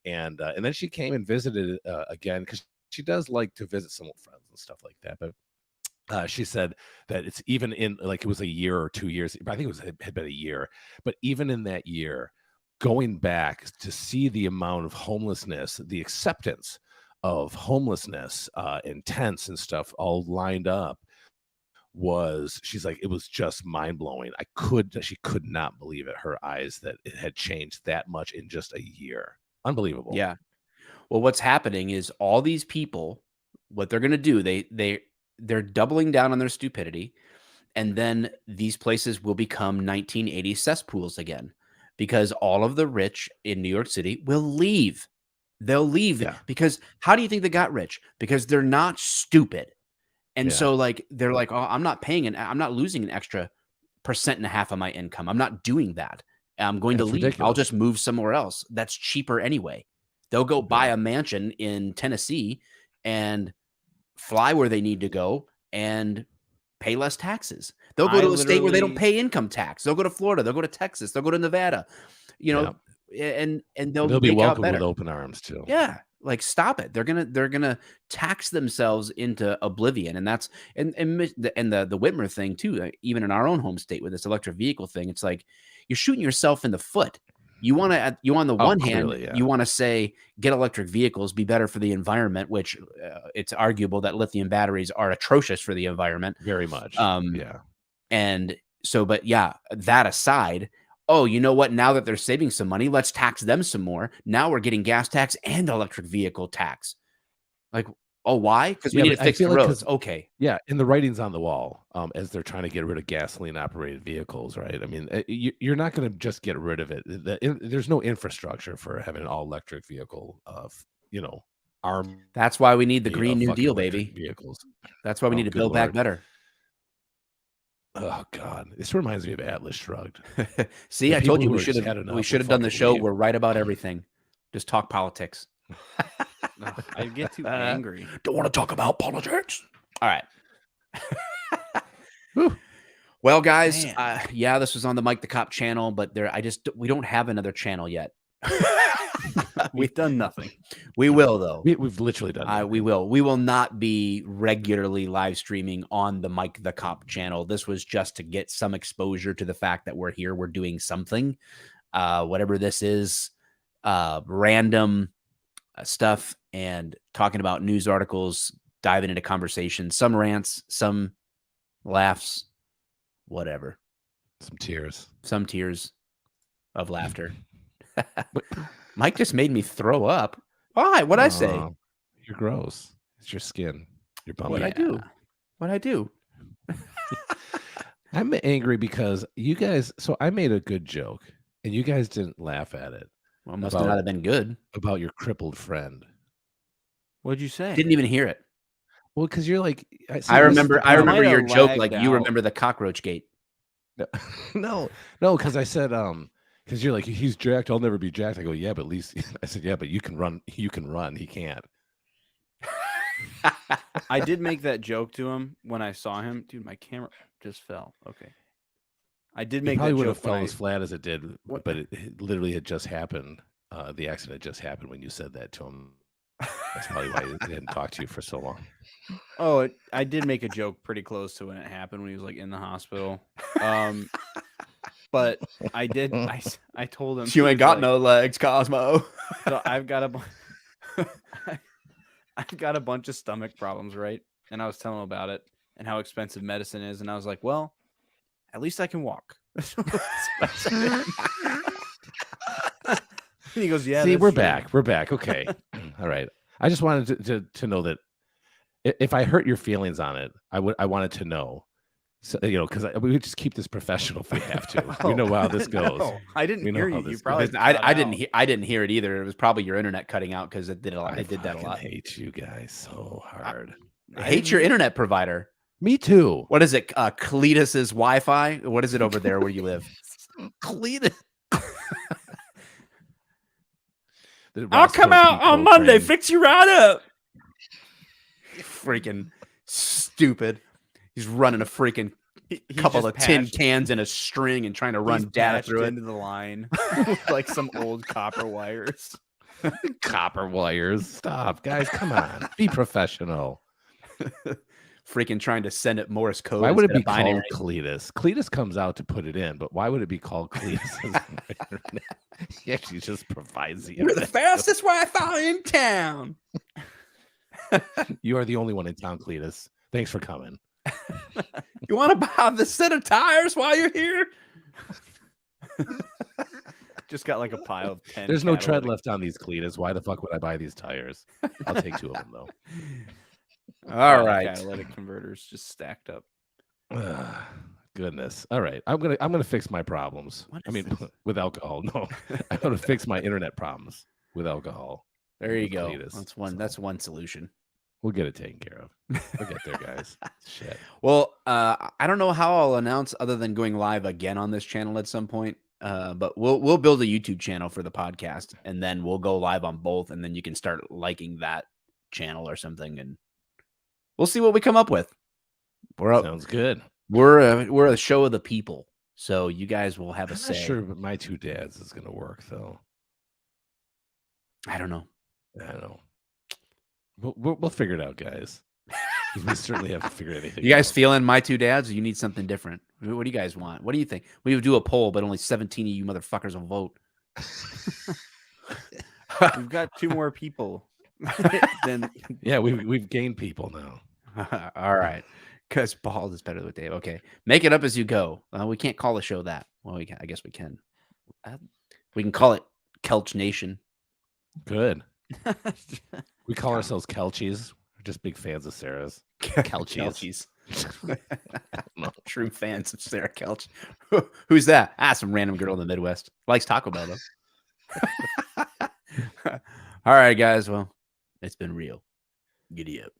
And then she came and visited again because she does like to visit some old friends and stuff like that. But she said that it's even in like it was a year or 2 years. I think had been a year, but even in that year, going back to see the amount of homelessness, the acceptance of homelessness in tents and stuff all lined up she's like, it was just mind blowing. She could not believe it, her eyes, that it had changed that much in just a year. Unbelievable.
Yeah. Well, what's happening is all these people, what they're going to do, they're doubling down on their stupidity, and then these places will become 1980s cesspools again because all of the rich in New York City will leave. They'll leave because how do you think they got rich? Because they're not stupid. And so like they're like, "Oh, I'm not losing an extra 1.5% of my income. I'm not doing that. I'm going to
That's
leave.
ridiculous.
I'll just move somewhere else. That's cheaper anyway." They'll go buy a mansion in Tennessee and fly where they need to go and pay less taxes. They'll go to a state where they don't pay income tax. They'll go to Florida. They'll go to Texas. They'll go to Nevada. You know, and
they'll be
make out
welcomed
better.
with open arms too.
Yeah, like stop it. They're gonna tax themselves into oblivion, and that's and the Whitmer thing too. Even in our own home state with this electric vehicle thing, it's like you're shooting yourself in the foot. You want to, on the one hand, you want to say get electric vehicles, be better for the environment, which it's arguable that lithium batteries are atrocious for the environment.
Very much.
And so, but yeah, that aside, oh, you know what? Now that they're saving some money, let's tax them some more. Now we're getting gas tax and electric vehicle tax. Like, oh, why? Because we need to fix the roads. Okay.
Yeah, and the writing's on the wall as they're trying to get rid of gasoline-operated vehicles, right? I mean, you're not going to just get rid of it. There's no infrastructure for having an all-electric vehicle, arm.
That's why we need the Green New Deal, baby.
Vehicles.
That's why we need to build back better.
Oh God, this reminds me of Atlas Shrugged.
See, I told you we should have done the show. We're right about everything. Just talk politics.
I get too angry.
Don't want to talk about politics. All right. Well, guys, this was on the Mike the Cop channel, but we don't have another channel yet.
We've done nothing.
We will, though.
We've literally done nothing.
We will. We will not be regularly live streaming on the Mike the Cop channel. This was just to get some exposure to the fact that we're here. We're doing something, whatever this is, random stuff, and talking about news articles, diving into conversations, some rants, some laughs, whatever.
Some tears
of laughter. Mike just made me throw up. Why? What'd I say?
You're gross. It's your skin. Your bum.
What'd I do?
I'm angry because you guys. So I made a good joke, and you guys didn't laugh at it.
Well, must not have been good.
About your crippled friend.
What'd you say?
Didn't even hear it.
Well, because you're like,
I remember your joke like you remember the cockroach gate.
No, because I said, because you're like, he's jacked. I'll never be jacked. I go, yeah, but at least I said, yeah, but you can run. You can run. He can't.
I did make that joke to him when I saw him. Dude, my camera just fell. Okay. I did
He
make
probably
that
would have
joke when
fell
I-
as flat as it did,
What-
but it literally had just happened. The accident just happened when you said that to him. That's probably why he didn't talk to you for so long.
Oh, I did make a joke pretty close to when it happened when he was like in the hospital. But I did. I told him
You
he
ain't
was
got
like-
no legs, Cosmo.
So I've got I've got a bunch of stomach problems, right? And I was telling him about it and how expensive medicine is, and I was like, well, at least I can walk. And he goes, yeah.
See,
that's
we're
true."
back. We're back. Okay. All right. I just wanted to know that if I hurt your feelings on it, I wanted to know. So, because we would just keep this professional if we have to. We know how this goes.
No, I didn't
We know
hear
how
you. You
this
probably.
goes.
I didn't hear it either. It was probably your internet cutting out because it did a lot. It did that a
fucking
lot.
hate you guys so hard.
I hate your internet provider.
Me too.
What is it? Cletus's Wi-Fi? What is it over there where you live?
Cletus.
I'll come out on Monday, fix you right up. Freaking stupid. He's running a freaking
He's
couple
just
of tin
patched-
cans and a string and trying to
he's
run data
patched
through it.
into the line with like some old copper wires.
Copper wires. Stop, guys. Come on. Be professional.
Freaking trying to send it Morse code.
Why would it
instead
be
of binary.
called Cletus? Cletus comes out to put it in, but why would it be called Cletus? He actually just provides the
We're the
internet.
fastest Wi-Fi in town.
You are the only one in town, Cletus. Thanks for coming.
You want to buy the set of tires while you're here?
Just got like a pile of 10.
There's no tread
catalytic-
left on these Cletus. Why the fuck would I buy these tires? I'll take 2 of them though.
All right.
Catalytic converters just stacked up.
Goodness. All right. I'm gonna fix my problems.
What
I
is
mean,
this?
with alcohol. No, I'm gonna fix my internet problems with alcohol.
There you
with
go.
Cletus.
That's one.
So
That's one solution.
we'll get it taken care of. We'll get there, guys. Shit.
Well, I don't know how I'll announce other than going live again on this channel at some point. But we'll build a YouTube channel for the podcast, and then we'll go live on both, and then you can start liking that channel or something, and we'll see what we come up with. We're up.
Sounds good.
We're a show of the people, so you guys will have a
I'm
say.
not sure, but my 2 dads is gonna work though.
I don't know.
I don't know. We'll figure it out, guys. 'Cause we certainly haven't figured anything.
You guys
out.
feeling my 2 dads? Or you need something different? What do you guys want? What do you think? We would do a poll, but only 17 of you motherfuckers will vote.
We've got 2 more people. Then
Yeah, we've gained people now.
All right. Because bald is better with Dave. Okay. Make it up as you go. We can't call the show that. Well, we can. I guess we can. We can call it Kelch Nation.
Good. We call ourselves Kelchies. We're just big fans of Sarah's.
Kelchies.
No.
True fans of Sarah Kelch. Who's that? Some random girl in the Midwest. Likes Taco Bell, though. All right, guys. Well, it's been real. Giddy up.